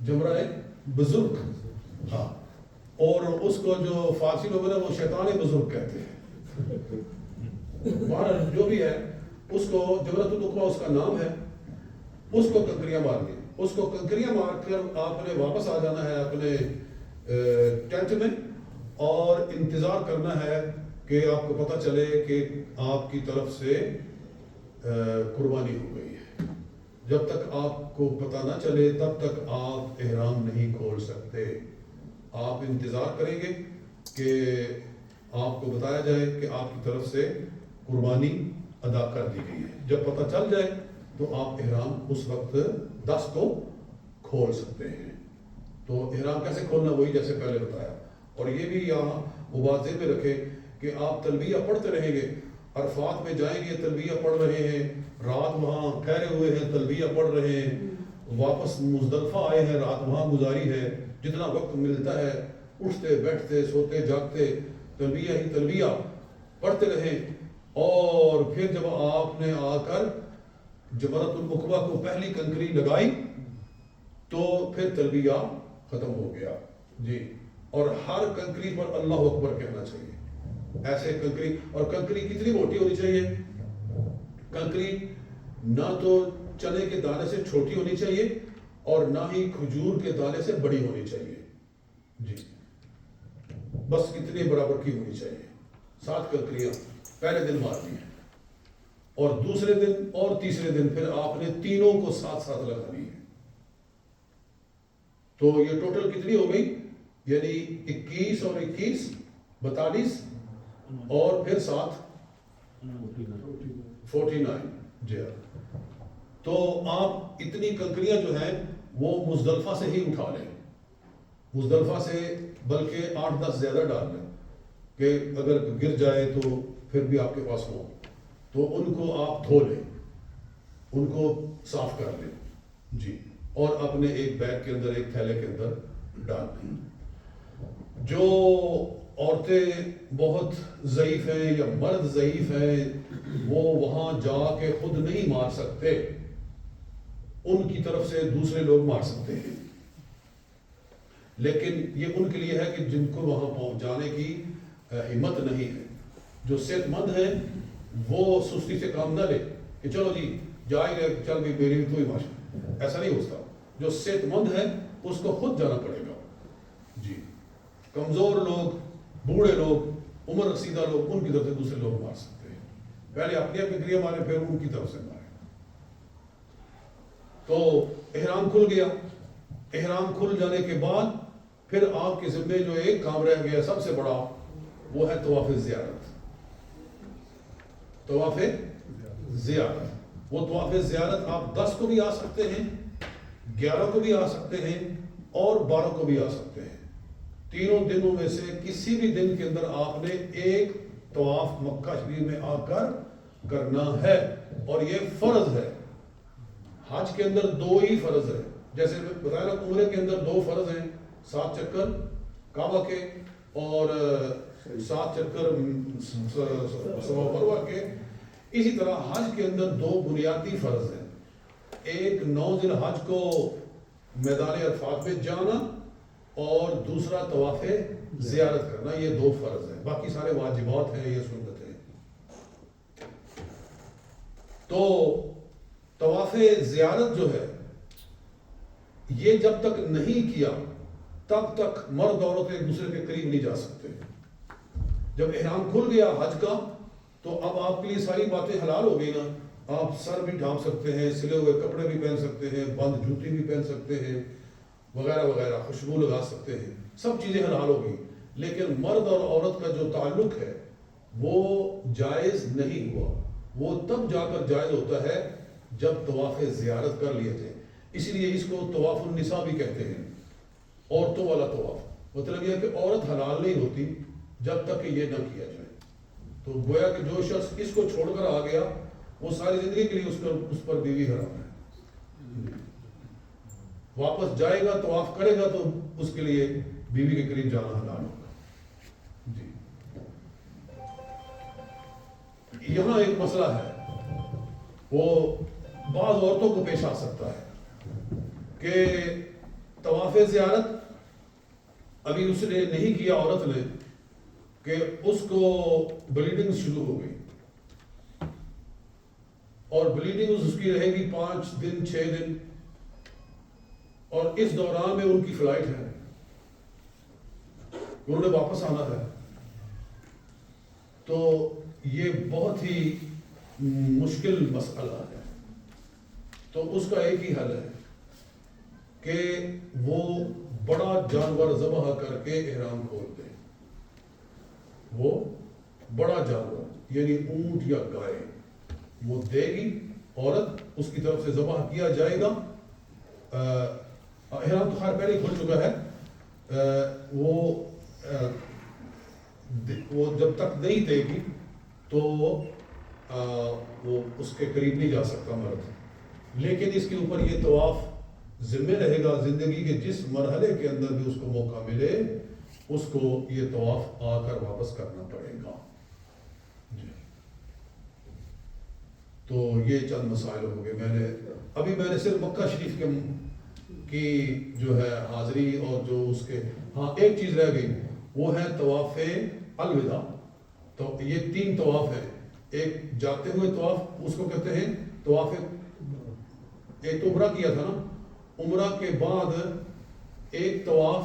جمرہ بزرگ، ہاں، اور اس کو جو فارسی لوگ ہیں وہ شیطان بزرگ کہتے ہیں، جو بھی ہے اس کو جمرۃ العقبہ اس کا نام ہے، اس کو کنکریاں مارنی، اس کو کنکریاں مار کر آپ نے واپس آ جانا ہے اپنے ٹینٹ میں، اور انتظار کرنا ہے کہ آپ کو پتہ چلے کہ آپ کی طرف سے قربانی ہو گئی ہے۔ جب تک آپ کو پتہ نہ چلے تب تک آپ احرام نہیں کھول سکتے، آپ انتظار کریں گے کہ آپ کو بتایا جائے کہ آپ کی طرف سے قربانی ادا کر دی گئی ہے۔ جب پتہ چل جائے تو آپ احرام اس وقت 10 کو کھول سکتے ہیں۔ تو احرام کیسے کھولنا وہی جیسے پہلے بتایا، اور یہ بھی یہاں وہ بات ذہن میں رکھے کہ آپ تلبیہ پڑھتے رہیں گے، عرفات میں جائیں گے تلبیہ پڑھ رہے ہیں، رات وہاں ٹھہرے ہوئے ہیں تلبیہ پڑھ رہے ہیں، واپس مزدلفہ آئے ہیں رات وہاں گزاری ہے، جتنا وقت ملتا ہے اٹھتے بیٹھتے سوتے جاگتے تلبیہ ہی تلبیہ پڑھتے رہیں، اور پھر جب آپ نے آ کر جمرۃ العقبہ کو پہلی کنکری لگائی تو پھر تلبیہ ختم ہو گیا جی، اور ہر کنکری پر اللہ اکبر کہنا چاہیے، ایسے کنکری، اور کنکری کتنی موٹی ہونی چاہیے؟ کنکری نہ تو چنے کے دانے سے چھوٹی ہونی چاہیے اور نہ ہی کھجور کے دانے سے بڑی ہونی چاہیے جی، بس اتنے برابر کی ہونی چاہیے. 7 کنکریاں پہلے دن مارنی ہے اور دوسرے دن اور تیسرے دن پھر آپ نے تینوں کو ساتھ ساتھ لگانی ہے. تو یہ ٹوٹل کتنی ہو گئی؟ یعنی 21 اور 21 42 اور پھر ساتھ 49. جی ہاں. تو آپ اتنی کنکریاں جو ہیں وہ مزدلفہ سے ہی اٹھا لیں, مزدلفہ سے, بلکہ 8-10 زیادہ ڈال لیں کہ اگر گر جائے تو پھر بھی آپ کے پاس ہو. تو ان کو آپ دھو لیں, ان کو صاف کر لیں جی, اور اپنے ایک بیگ کے اندر, ایک تھیلے کے اندر ڈال دیں. جو عورتیں بہت ضعیف ہیں یا مرد ضعیف ہیں وہ وہاں جا کے خود نہیں مار سکتے, ان کی طرف سے دوسرے لوگ مار سکتے ہیں. لیکن یہ ان کے لیے ہے کہ جن کو وہاں پہنچ جانے کی ہمت نہیں ہے. جو صحت مند ہیں وہ سستی سے کام نہ لے کہ چلو جی جا ہی رہے, چل بھی میری بھی تو ہی ماشاء, ایسا نہیں ہوتا. جو صحت مند ہے اس کو خود جانا پڑے گا جی. کمزور لوگ, بوڑھے لوگ, عمر رسیدہ لوگ, ان کی طرف سے دوسرے لوگ مار سکتے ہیں. پہلے اپنی کنکریاں مارے پھر ان کی طرف سے مارے. تو احرام کھل گیا. احرام کھل جانے کے بعد پھر آپ کے ذمے جو ایک کام رہ گیا سب سے بڑا, وہ ہے طواف زیارت. طواف زیارت, وہ طواف زیارت آپ 10 کو بھی آ سکتے ہیں, 11 کو بھی آ سکتے ہیں اور 12 کو بھی آ سکتے ہیں. تینوں دنوں میں سے کسی بھی دن کے اندر آپ نے ایک طواف مکہ شریف میں آ کر کرنا ہے, اور یہ فرض ہے. حج کے اندر 2 ہی فرض ہے, جیسے بتایا نا عمرے کے اندر 2 فرض ہیں, 7 چکر کعبہ کے اور 7 چکر صفا مروہ کے. اسی طرح حج کے اندر 2 بنیادی فرض ہیں. ایک 9 ذی الحج کو میدان عرفات میں جانا اور دوسرا طواف زیارت کرنا. یہ 2 فرض ہیں, باقی سارے واجبات ہیں, یہ سنت ہیں. تو طواف زیارت جو ہے یہ جب تک نہیں کیا تب تک مرد عورت ایک دوسرے کے قریب نہیں جا سکتے. جب احرام کھل گیا حج کا تو اب آپ کے لیے ساری باتیں حلال ہو گئی نا. آپ سر بھی ڈھانپ سکتے ہیں, سلے ہوئے کپڑے بھی پہن سکتے ہیں, بند جوتی بھی پہن سکتے ہیں, وغیرہ وغیرہ, خوشبو لگا سکتے ہیں, سب چیزیں حلال ہو گئی. لیکن مرد اور عورت کا جو تعلق ہے وہ جائز نہیں ہوا. وہ تب جا کر جائز ہوتا ہے جب طواف زیارت کر لیے تھے. اسی لیے اس کو طواف النساء بھی کہتے ہیں, عورتوں والا طواف. مطلب یہ کہ عورت حلال نہیں ہوتی جب تک کہ یہ نہ کیا جائے. تو گویا کہ جو شخص اس کو چھوڑ کر آ گیا وہ ساری زندگی کے لیے اس پر بیوی حرام ہے. واپس جائے گا طواف کرے گا تو اس کے لیے بیوی کے قریب جانا حلال ہوگا جی. یہاں ایک مسئلہ ہے, وہ بعض عورتوں کو پیش آ سکتا ہے کہ طواف زیارت ابھی اس نے نہیں کیا, عورت نے, کہ اس کو بلیڈنگ شروع ہو گئی اور بلیڈنگ اس کی رہے گی 5 دن 6 دن, اور اس دوران میں ان کی فلائٹ ہے, انہوں نے واپس آنا ہے. تو یہ بہت ہی مشکل مسئلہ ہے. تو اس کا ایک ہی حل ہے کہ وہ بڑا جانور ذبح کر کے احرام کھول دے. وہ بڑا جانور یعنی اونٹ یا گائے وہ دے گی عورت, اس کی طرف سے ذبح کیا جائے گا. احرام تو خیر پہلے ہی کھل چکا ہے, وہ جب تک نہیں دے گی تو وہ اس کے قریب نہیں جا سکتا مرد. لیکن اس کے اوپر یہ طواف ذمہ رہے گا, زندگی کے جس مرحلے کے اندر بھی اس کو موقع ملے اس کو یہ طواف آ کر واپس کرنا پڑے گا جی. تو یہ چند مسائل ہو گئے. میں نے صرف مکہ شریف کی جو ہے حاضری اور جو اس کے, ہاں ایک چیز رہ گئی وہ ہے طواف الوداع. تو یہ 3 طواف ہیں. ایک جاتے ہوئے طواف, اس کو کہتے ہیں طواف, ایک تو عمرہ کیا تھا نا, عمرہ کے بعد ایک طواف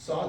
7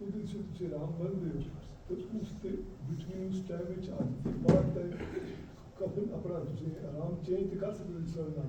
ਉਹਦੇ ਵਿੱਚ ਤੁਸੀਂ ਆਰਾਮ ਬੰਦੇ ਹੋ ਤੇ ਉਸ ਤੇ ਬਿਟਵੀਨ ਉਸ ਟਾਈਮ ਵਿੱਚ ਅੱਜ ਦੀ ਬਾਅਦ ਤੱਕ ਕਫਨ ਆਪਣਾ ਤੁਸੀਂ ਆਰਾਮ ਚੇਂਜ ਕਰ ਸਕਦੇ ਹੋ, ਜਿਸ ਤਰ੍ਹਾਂ ਨਾਮ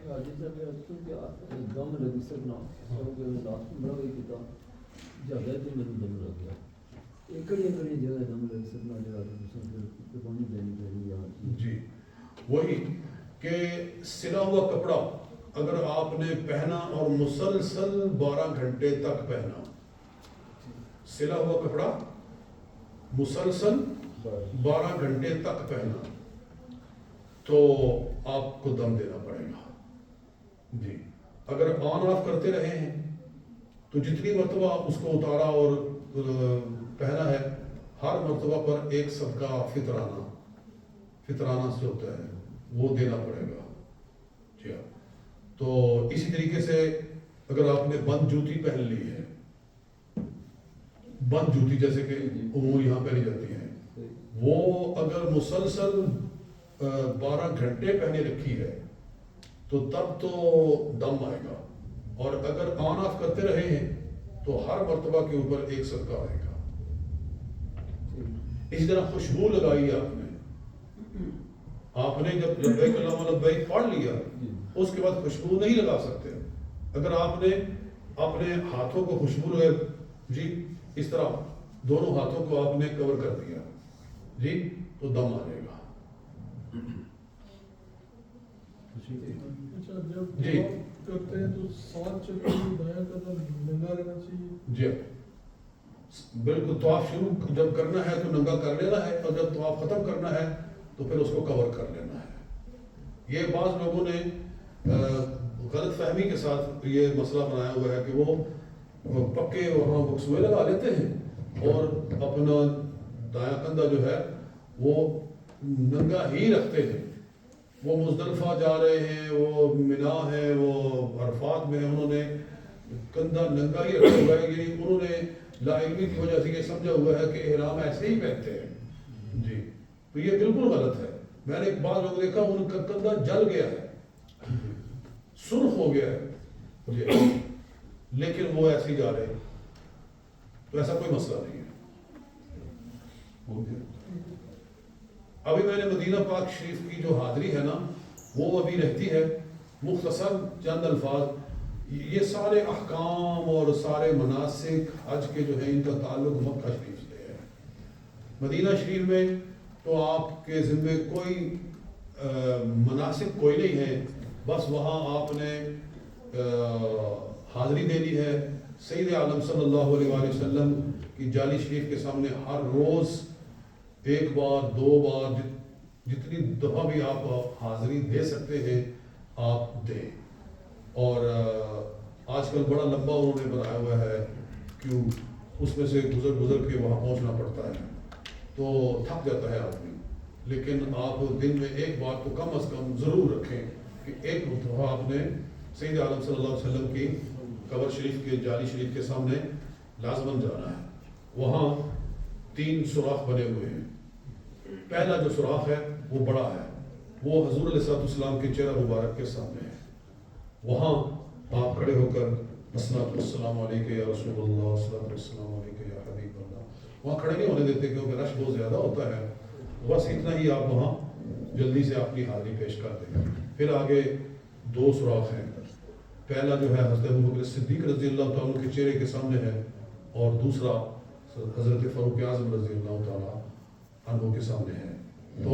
جیسا کہ دم لگی سکنا لاسٹ بڑا ہوئی کتا جگہ تو میرے دم لگ گیا ایکڑی جگہ دم لگ سکنا جگہ تو پانی دینی پڑی یہاں جی وہی کہ سلا ہوا کپڑا اگر آپ نے پہنا اور مسلسل 12 گھنٹے تک پہنا، سلا ہوا کپڑا مسلسل 12 گھنٹے تک پہنا تو آپ کو دم دینا پڑے گا جی۔ اگر آن آف کرتے رہے ہیں تو جتنی مرتبہ آپ اس کو اتارا اور پہنا ہے، ہر مرتبہ پر ایک صدقہ فطرانہ سے ہوتا ہے، وہ دینا پڑے گا جی ہاں۔ تو اسی طریقے سے اگر آپ نے بند جوتی پہن لی ہے، بند جوتی جیسے کہ عموم یہاں پہنی جاتی ہے، وہ اگر مسلسل 12 گھنٹے پہنے رکھی ہے تو تب تو دم آئے گا، اور اگر آن آف کرتے رہے ہیں تو ہر مرتبہ کے اوپر ایک صدقہ آئے گا۔ اسی طرح خوشبو لگائی آپ نے جب لبیک اللہم لبیک پڑھ لیا اس کے بعد خوشبو نہیں لگا سکتے۔ اگر آپ نے اپنے ہاتھوں کو خوشبو لگائے جی اس طرح دونوں ہاتھوں کو آپ نے کور کر دیا جی تو دم آ جائے گا جی کرتے ہیں تو 7 چکر بیان کرنا ننگا رہنا چاہیے جی بالکل۔ طواف شروع جب کرنا ہے تو ننگا کر لینا ہے، اور جب طواف ختم کرنا ہے تو پھر اس کو کور کر لینا ہے۔ یہ بعض لوگوں نے غلط فہمی کے ساتھ یہ مسئلہ بنایا ہوا ہے کہ وہ پکے وہاں بکسوے لگا لیتے ہیں اور اپنا دایاں کندھا جو ہے وہ ننگا ہی رکھتے ہیں۔ وہ مزدلفہ جا رہے ہیں، وہ منا ہے، وہ عرفات میں انہوں نے کندھا ننگا ہی رکھا ہوا ہے، یعنی انہوں نے لا علمی کی وجہ سے یہ سمجھا ہوا ہے کہ احرام ایسے ہی پہنتے ہیں جی، تو یہ بالکل غلط ہے۔ میں نے ایک بار لوگ دیکھا ان کا کندھا جل گیا ہے، سرخ ہو گیا ہے جی، لیکن وہ ایسے ہی جا رہے ہیں، تو ایسا کوئی مسئلہ نہیں ہے۔ ابھی میں نے مدینہ پاک شریف کی جو حاضری ہے نا وہ ابھی رہتی ہے. مختصر چند الفاظ، یہ سارے احکام اور سارے مناسک حج کے جو ہیں ان کا تعلق مکہ شریف سے ہے. مدینہ شریف میں تو آپ کے ذمے کوئی مناسک کوئی نہیں ہے، بس وہاں آپ نے حاضری دینی ہے سید عالم صلی اللہ علیہ وآلہ وسلم کی جالی شریف کے سامنے ہر روز ایک بار 2 بار جتنی دفعہ بھی آپ حاضری دے سکتے ہیں آپ دیں. اور آج کل بڑا لمبا انہوں نے بنایا ہوا ہے، کیوں اس میں سے گزر کے وہاں پہنچنا پڑتا ہے تو تھک جاتا ہے آدمی. لیکن آپ دن میں ایک بار تو کم از کم ضرور رکھیں کہ ایک دفعہ آپ نے سید عالم صلی اللہ علیہ وسلم کی قبر شریف کے جالی شریف کے سامنے لازماً جانا ہے. وہاں 3 سوراخ بنے ہوئے ہیں. پہلا جو سوراخ ہے وہ بڑا ہے، وہ حضور علیہ السلام کے چہرہ مبارک کے سامنے ہے. وہاں آپ کھڑے ہو کر السلام علیکم یا رسول اللہ، السلام علیکم یا حبیب اللہ. وہاں کھڑے نہیں ہونے دیتے کیونکہ رش بہت زیادہ ہوتا ہے. بس اتنا ہی آپ وہاں جلدی سے اپنی حاضری پیش کر دیں. پھر آگے 2 سوراخ ہیں. پہلا جو ہے حضرت ابوبکر صدیق رضی اللہ تعالیٰ کے چہرے کے سامنے ہے، اور دوسرا حضرت فاروق اعظم رضی اللہ تعالیٰ عنہ کے سامنے ہے. تو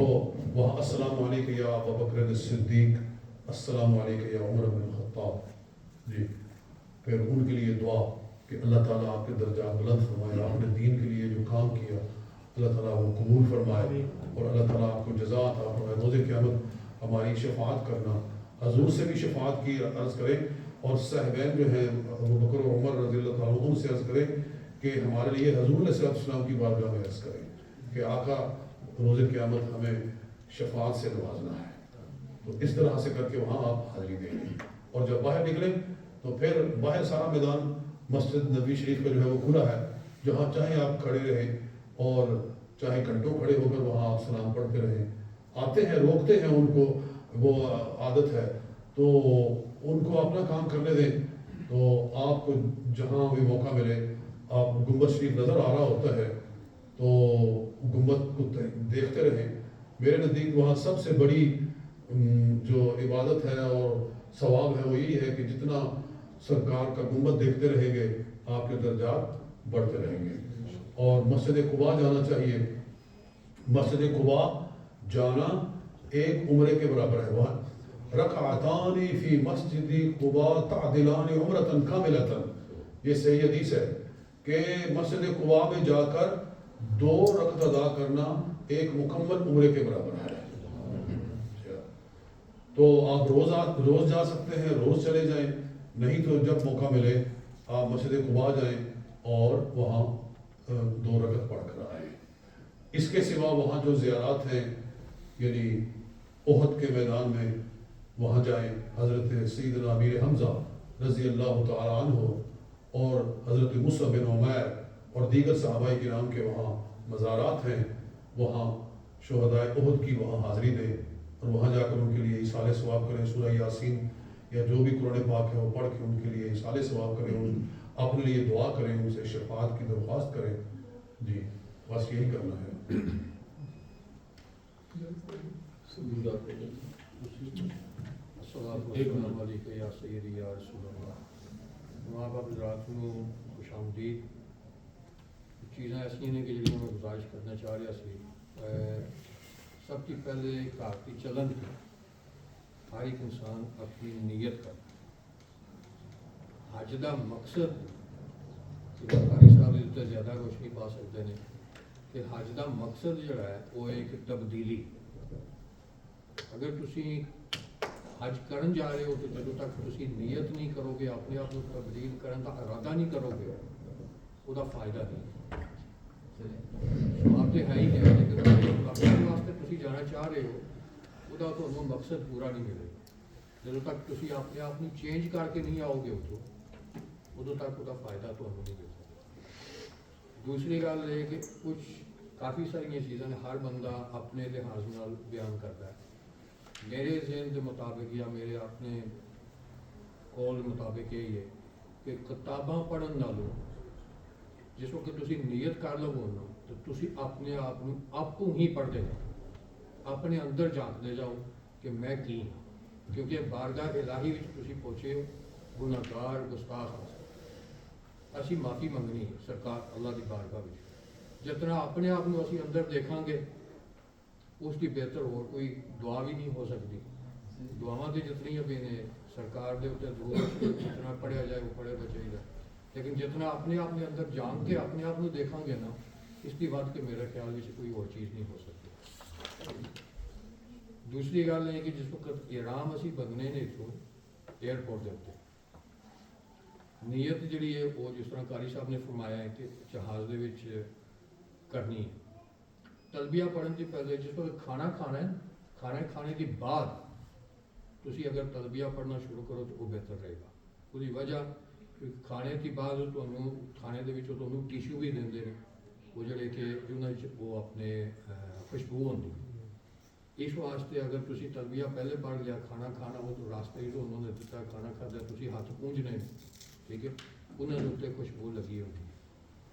وہاں السلام علیکم یا ابوبکر صدیق، السلام علیکم یا عمر بن الخطاب. جی پھر ان کے لیے دعا کہ اللہ تعالیٰ آپ کے درجات بلند فرمائے، آپ نے دین کے لیے جو کام کیا اللہ تعالیٰ وہ قبول فرمائے، اور اللہ تعالیٰ آپ کو جزا عطا فرمائے. روز قیامت ہماری شفاعت کرنا، حضور سے بھی شفاعت کی عرض کریں، اور صاحبین جو ہیں ابو بکر و عمر رضی اللہ تعالیٰ عنہ سے عرض کریں کہ ہمارے لیے حضور علیہ السلام کی بارگاہ میں عرض کریں کہ آقا روز قیامت ہمیں شفاعت سے نوازنا ہے. تو اس طرح سے کر کے وہاں آپ حاضری دیں گے. اور جب باہر نکلیں تو پھر باہر سارا میدان مسجد نبوی شریف کا جو ہے وہ کھلا ہے، جہاں چاہے آپ کھڑے رہیں اور چاہے گھنٹوں کھڑے ہو کر وہاں آپ سلام پڑھتے رہیں. آتے ہیں روکتے ہیں ان کو، وہ عادت ہے، تو ان کو اپنا کام کرنے دیں. تو آپ کو جہاں بھی موقع ملے، آپ گنبد شریف نظر آ رہا ہوتا ہے تو گنبد کو دیکھتے رہیں. میرے نزدیک وہاں سب سے بڑی جو عبادت ہے اور ثواب ہے وہ یہی ہے کہ جتنا سرکار کا گنبد دیکھتے رہیں گے آپ کے درجات بڑھتے رہیں گے. اور مسجد قباء جانا چاہیے. مسجد قباء جانا ایک عمرے کے برابر ہے. وہاں رکعتان فی مسجد قباء تعدلان عمرۃ کاملۃ، یہ صحیح حدیث ہے کہ مسجد قباء میں جا کر 2 رکعت ادا کرنا ایک مکمل عمرے کے برابر ہے. تو آپ روز جا سکتے ہیں، روز چلے جائیں، نہیں تو جب موقع ملے آپ مسجد قباء جائیں اور وہاں 2 رکعت پڑھ کر آئیں. اس کے سوا وہاں جو زیارات ہیں، یعنی احد کے میدان میں وہاں جائیں. حضرت سیدنا امیر حمزہ رضی اللہ تعالیٰ عنہ اور حضرت مصعب بن عمیر اور دیگر صحابہ کرام کے وہاں مزارات ہیں، وہاں شہدائے احد کی وہاں حاضری دیں اور وہاں جا کر ان کے لیے ایصال ثواب کریں. سورہ یاسین یا جو بھی قرآن پاک ہے وہ پڑھ کے ان کے لیے ایصال ثواب کریں، اپنے لیے دعا کریں، ان سے شفاعت کی درخواست کریں. جی بس یہی کرنا ہے. السلام علیکم یا سیدی یا رسول اللہ. وہاں پر حضرات کو خوش آمدید. چیزیں ایسی ہیں کہ جنہیں میں گزارش کرنا چاہ رہا سی. سب کی پہلے گھر کی چلن کی ہر ایک انسان اپنی نیت کرتا. حج کا مقصد قاری صاحب اس سے زیادہ روشنی پا سکتے ہیں کہ حج کا مقصد جڑا ہے وہ ایک تبدیلی. اگر تسی حج کرن جا رہے ہو تو جدوں تک تسی نیت نہیں کرو گے، اپنے آپ کو تبدیل کرن کا ارادہ نہیں کرو گے، وہ فائدہ نہیں. آپ تو ہے ہی ہے، لیکن اپنے واسطے تسی جانا چاہ رہے ہو وہ تو مقصد پورا نہیں ملے. جدوں تک تسی اپنے آپ کو چینج کر کے نہیں آؤ گے ادو تک وہ فائدہ تو نہیں مل سکتا. دوسری گل یہ کہ کچھ کافی ساری چیزیں ہر بندہ اپنے لحاظ نال بیان کرتا ہے. میرے ذہن کے مطابق یا میرے اپنے قول مطابق یہی ہے کہ کتاباں پڑھن نالوں جس وقت تسی نیت کر لو نا تو تسی اپنے آپ کو ہی پڑھتے ہو. ਆਪਣੇ ਅੰਦਰ ਝਾਂਕਦੇ ਜਾਓ ਕਿ ਮੈਂ ਕੀ ਹਾਂ, ਕਿਉਂਕਿ ਬਾਰਗਾਹ ਇਲਾਹੀ ਵਿੱਚ ਤੁਸੀਂ ਪਹੁੰਚੇ ਹੋ, ਗੁਨਾਹਗਾਰ ਗੁਸਤਾਖ ਹਾਂ। ਅਸੀਂ ਮਾਫੀ ਮੰਗਣੀ ਹੈ ਸਰਕਾਰ ਅੱਲਾ ਦੀ ਬਾਰਗਾਹ ਵਿੱਚ। ਜਿਤਨਾ ਆਪਣੇ ਆਪ ਨੂੰ ਅਸੀਂ ਅੰਦਰ ਦੇਖਾਂਗੇ ਉਸ ਦੀ ਬਿਹਤਰ ਹੋਰ ਕੋਈ ਦੁਆ ਵੀ ਨਹੀਂ ਹੋ ਸਕਦੀ। ਦੁਆਵਾਂ ਤੇ ਜਿਤਨੀਆਂ ਵੀ ਨੇ ਸਰਕਾਰ ਦੇ ਉੱਤੇ ਜਿਤਨਾ ਪੜ੍ਹਿਆ ਜਾਏ ਉਹ ਪੜ੍ਹਿਆ ਚਾਹੀਦਾ, ਲੇਕਿਨ ਜਿਤਨਾ ਆਪਣੇ ਆਪ ਦੇ ਅੰਦਰ ਜਾਣ ਕੇ ਆਪਣੇ ਆਪ ਨੂੰ ਦੇਖਾਂਗੇ ਨਾ, ਇਸ ਦੀ ਵੱਧ ਕੇ ਮੇਰੇ ਖਿਆਲ ਵਿੱਚ ਕੋਈ ਹੋਰ ਚੀਜ਼ ਨਹੀਂ ਹੋ ਸਕਦੀ। ਦੂਸਰੀ ਗੱਲ ਇਹ ਕਿ ਜਿਸ ਵਕਤ ਇਹਰਾਮ ਅਸੀਂ ਬੰਨ੍ਹਨੇ ਨੇ ਇੱਥੋਂ ਏਅਰਪੋਰਟ ਦੇ ਉੱਤੇ, ਨੀਅਤ ਜਿਹੜੀ ਹੈ ਉਹ ਜਿਸ ਤਰ੍ਹਾਂ ਕਾਰੀ ਸਾਹਿਬ ਨੇ ਫਰਮਾਇਆ ਹੈ ਕਿ ਜਹਾਜ਼ ਦੇ ਵਿੱਚ ਕਰਨੀ ਹੈ। ਤਲਬੀਆ ਪੜ੍ਹਨ ਤੋਂ ਪਹਿਲੇ ਜਿਸ ਵਕਤ ਖਾਣਾ ਖਾਣਾ ਹੈ, ਖਾਣਾ ਖਾਣੇ ਦੇ ਬਾਅਦ ਤੁਸੀਂ ਅਗਰ ਤਲਬੀਆ ਪੜ੍ਹਨਾ ਸ਼ੁਰੂ ਕਰੋ ਤਾਂ ਉਹ ਬਿਹਤਰ ਰਹੇਗਾ। ਉਹਦੀ ਵਜ੍ਹਾ ਕਿ ਖਾਣੇ ਤੋਂ ਬਾਅਦ ਤੁਹਾਨੂੰ ਖਾਣੇ ਦੇ ਵਿੱਚੋਂ ਤੁਹਾਨੂੰ ਟਿਸ਼ੂ ਵੀ ਦਿੰਦੇ ਨੇ, ਉਹ ਜਿਹੜੇ ਕਿ ਉਹਨਾਂ ਵਿੱਚ ਉਹ ਆਪਣੇ ਖੁਸ਼ਬੂ ਹੁੰਦੀ। ਇਸ ਵਾਸਤੇ ਅਗਰ ਤੁਸੀਂ ਤਲਬੀਆ ਪਹਿਲੇ ਪੜ੍ਹ ਲਿਆ, ਖਾਣਾ ਖਾਣਾ ਉਹ ਤੋਂ ਰਾਸਤੇ ਹੀ ਤੋਂ ਉਹਨਾਂ ਨੇ ਦਿੱਤਾ, ਖਾਣਾ ਖਾਧਾ ਤੁਸੀਂ ਹੱਥ ਪੂੰਝਣੇ, ਠੀਕ ਹੈ, ਉਹਨਾਂ ਦੇ ਉੱਤੇ ਖੁਸ਼ਬੂ ਲੱਗੀ ਹੁੰਦੀ ਹੈ।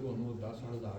ਤੁਹਾਨੂੰ 10,000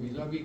ਵੀਜ਼ਾ ਵੀ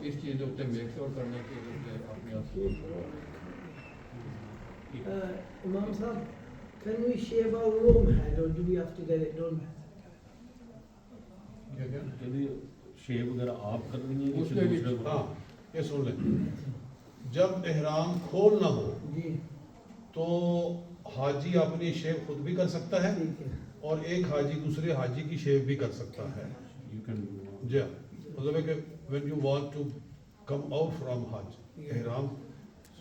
اس چیز کے اتنے میک شور کرنے کے اتنے اپنے آپ کو Imam Sahib, can we shave our room head or do we have to get it done? Shiv اگر آپ کرنی ہے اس میں بھی ہاں یہ سن لیں، جب احرام کھولنا ہو جی تو حاجی اپنی شیو خود بھی کر سکتا ہے ٹھیک ہے اور ایک حاجی دوسرے حاجی کی شیو بھی کر سکتا ہے. یو کین جی ہاں، مطلب ہے کہ when you want to come out from Hajj ihram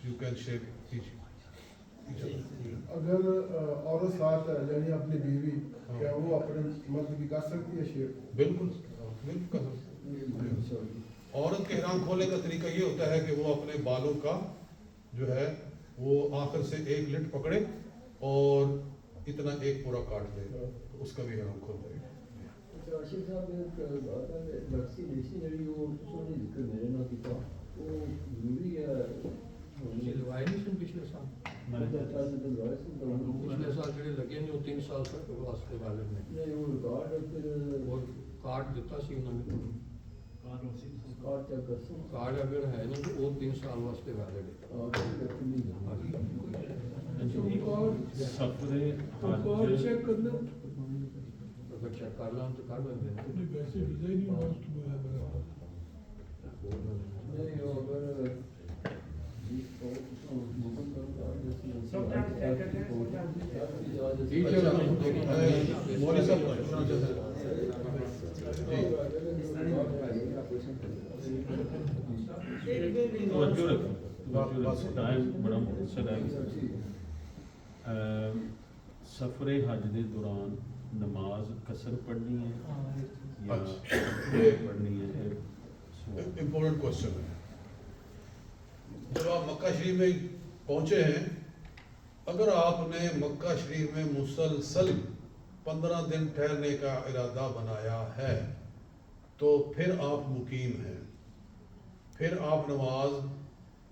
you can Shiv H. اگر عورت ساتھ ہے یعنی اپنی بیوی، کیا وہ اپنے مرد کی کر سکتی ہے شیو؟ بالکل بالکل کر سکتے. عورت کے احرام کھولنے کا طریقہ یہ ہوتا ہے کہ وہ اپنے بالوں کا جو ہے وہ آخر سے ایک لٹ پکڑے اور اتنا ایک پورا کاٹ دے، اس کا بھی احرام کھول دے. راشد صاحب نے ایک بات ہے ویکسینیشن جڑی وہ سونے ذکر میرے نال کیتا وہ ضروری ہے لگائے نہیں سن پچھلے سال پچھلے سال جڑے لگے نے وہ 3 سال تک واسطے والے نے نہیں وہ ریکارڈ پھر اور کارڈ دیتا سی انہوں نے کارڈ چیک کر سوں کارڈ اگر ہے نا تو وہ 3 سال واسطے والے نے سفر کارڈ چیک کرنا اگر چیک کر لیں تو کر لیں ویسے ویزا ہی نہیں ہونا اس کو نہیں وہ اگر مولوی صاحب سفر حج دے دوران نماز قصر پڑھنی ہے یا پڑھنی ہے؟ امپورٹنٹ کوشچن ہے. جب آپ مکہ شریف میں پہنچے ہیں، اگر آپ نے مکہ شریف میں مسلسل 15 دن ٹھہرنے کا ارادہ بنایا ہے تو پھر آپ مقیم ہیں، پھر آپ نماز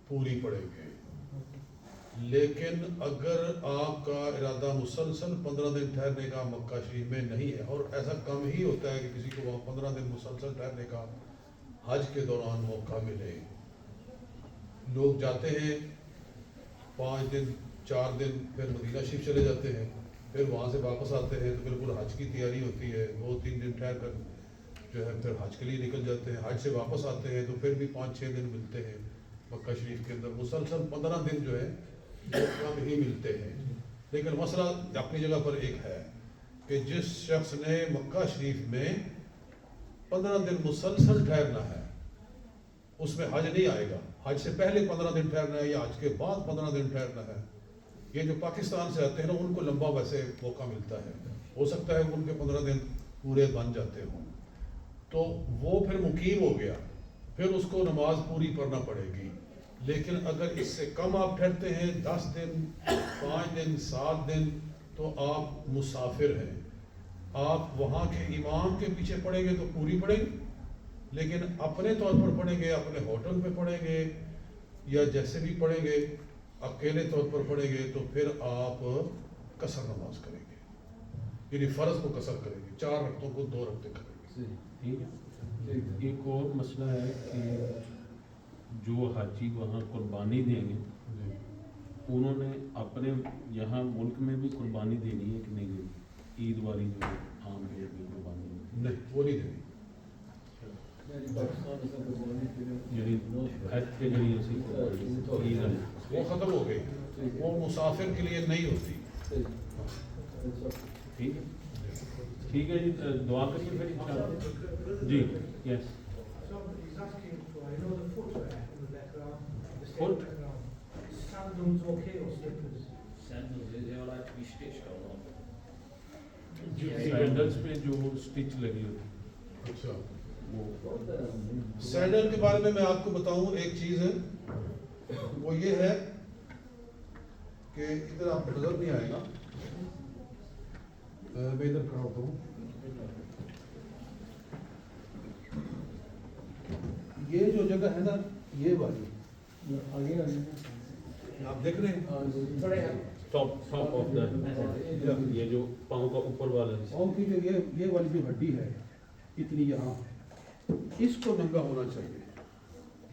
پوری پڑھیں گے. لیکن اگر آپ کا ارادہ مسلسل 15 دن ٹھہرنے کا مکہ شریف میں نہیں ہے، اور ایسا کم ہی ہوتا ہے کہ کسی کو وہاں 15 دن مسلسل ٹھہرنے کا حج کے دوران موقع ملے. لوگ جاتے ہیں 5 دن 4 دن پھر مدینہ شریف چلے جاتے ہیں، پھر وہاں سے واپس آتے ہیں تو بالکل حج کی تیاری ہوتی ہے، 2-3 دن ٹھہر کر جو ہے پھر حج کے لیے نکل جاتے ہیں. حج سے واپس آتے ہیں تو پھر بھی 5-6 دن ملتے ہیں مکہ شریف کے اندر. مسلسل 15 دن جو ہے وہ کم ہی ملتے ہیں. لیکن مسئلہ اپنی جگہ پر ایک ہے کہ جس شخص نے مکہ شریف میں 15 دن مسلسل ٹھہرنا ہے اس میں حج نہیں آئے گا. حج سے پہلے 15 دن ٹھہرنا ہے یا حج کے بعد 15 دن ٹھہرنا ہے. یہ جو پاکستان سے آتے ہیں نا ان کو لمبا ویسے موقع ملتا ہے، ہو سکتا ہے ان کے 15 دن پورے بن جاتے ہوں، تو وہ پھر مقیم ہو گیا، پھر اس کو نماز پوری پڑھنا پڑے گی. لیکن اگر اس سے کم آپ ٹھہرتے ہیں 10 دن 5 دن 7 دن تو آپ مسافر ہیں. آپ وہاں کے امام کے پیچھے پڑھیں گے تو پوری پڑھیں گے، لیکن اپنے طور پر پڑھیں گے، اپنے ہوٹل پہ پڑھیں گے یا جیسے بھی پڑھیں گے اکیلے طور پر پڑھیں گے تو پھر آپ قصر نماز کریں گے، یعنی فرض کو قصر کریں گے، 4 رکعتوں کو 2 رکعتیں کریں گے. ٹھیک ہے. ایک اور مسئلہ ہے کہ جو حاجی وہاں قربانی دیں گے انہوں نے اپنے یہاں ملک میں بھی قربانی دینی ہے کہ نہیں دینی؟ عید والی جو عام عید میں قربانی نہیں وہ نہیں دینی. یعنی ایتھے جڑی اسی عید ہے وہ ختم ہو گئی، وہ مسافر کے لیے نہیں ہوتی. ٹھیک ہے ٹھیک ہے جی. دعا کریے پھر انشاءاللہ. جی یس فٹ سینڈلز پہ جو سٹچ لگی ہوتی. اچھا، وہ سینڈل کے بارے میں آپ کو بتاؤں ایک چیز ہے، وہ یہ ہے کہ ادھر آپ نظر نہیں آئے گا، میں ادھر کھڑا ہوتا ہوں. یہ جو جگہ ہے نا یہ والی آپ دیکھ رہے ہیں ٹاپ آف دا، یہ جو پاؤں کا اوپر والا ہے، پاؤں کی جو یہ والی جو ہڈی ہے اتنی یہاں، اس کو ننگا ہونا چاہیے.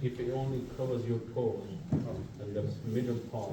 If it only covers your toes and the middle part.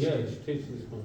Yeah, it stitches on.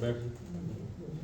Back.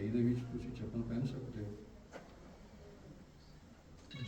ਇਹਦੇ ਵਿੱਚ ਤੁਸੀਂ ਚੱਪਲ ਪਹਿਨ ਸਕਦੇ ਹੋ।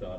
4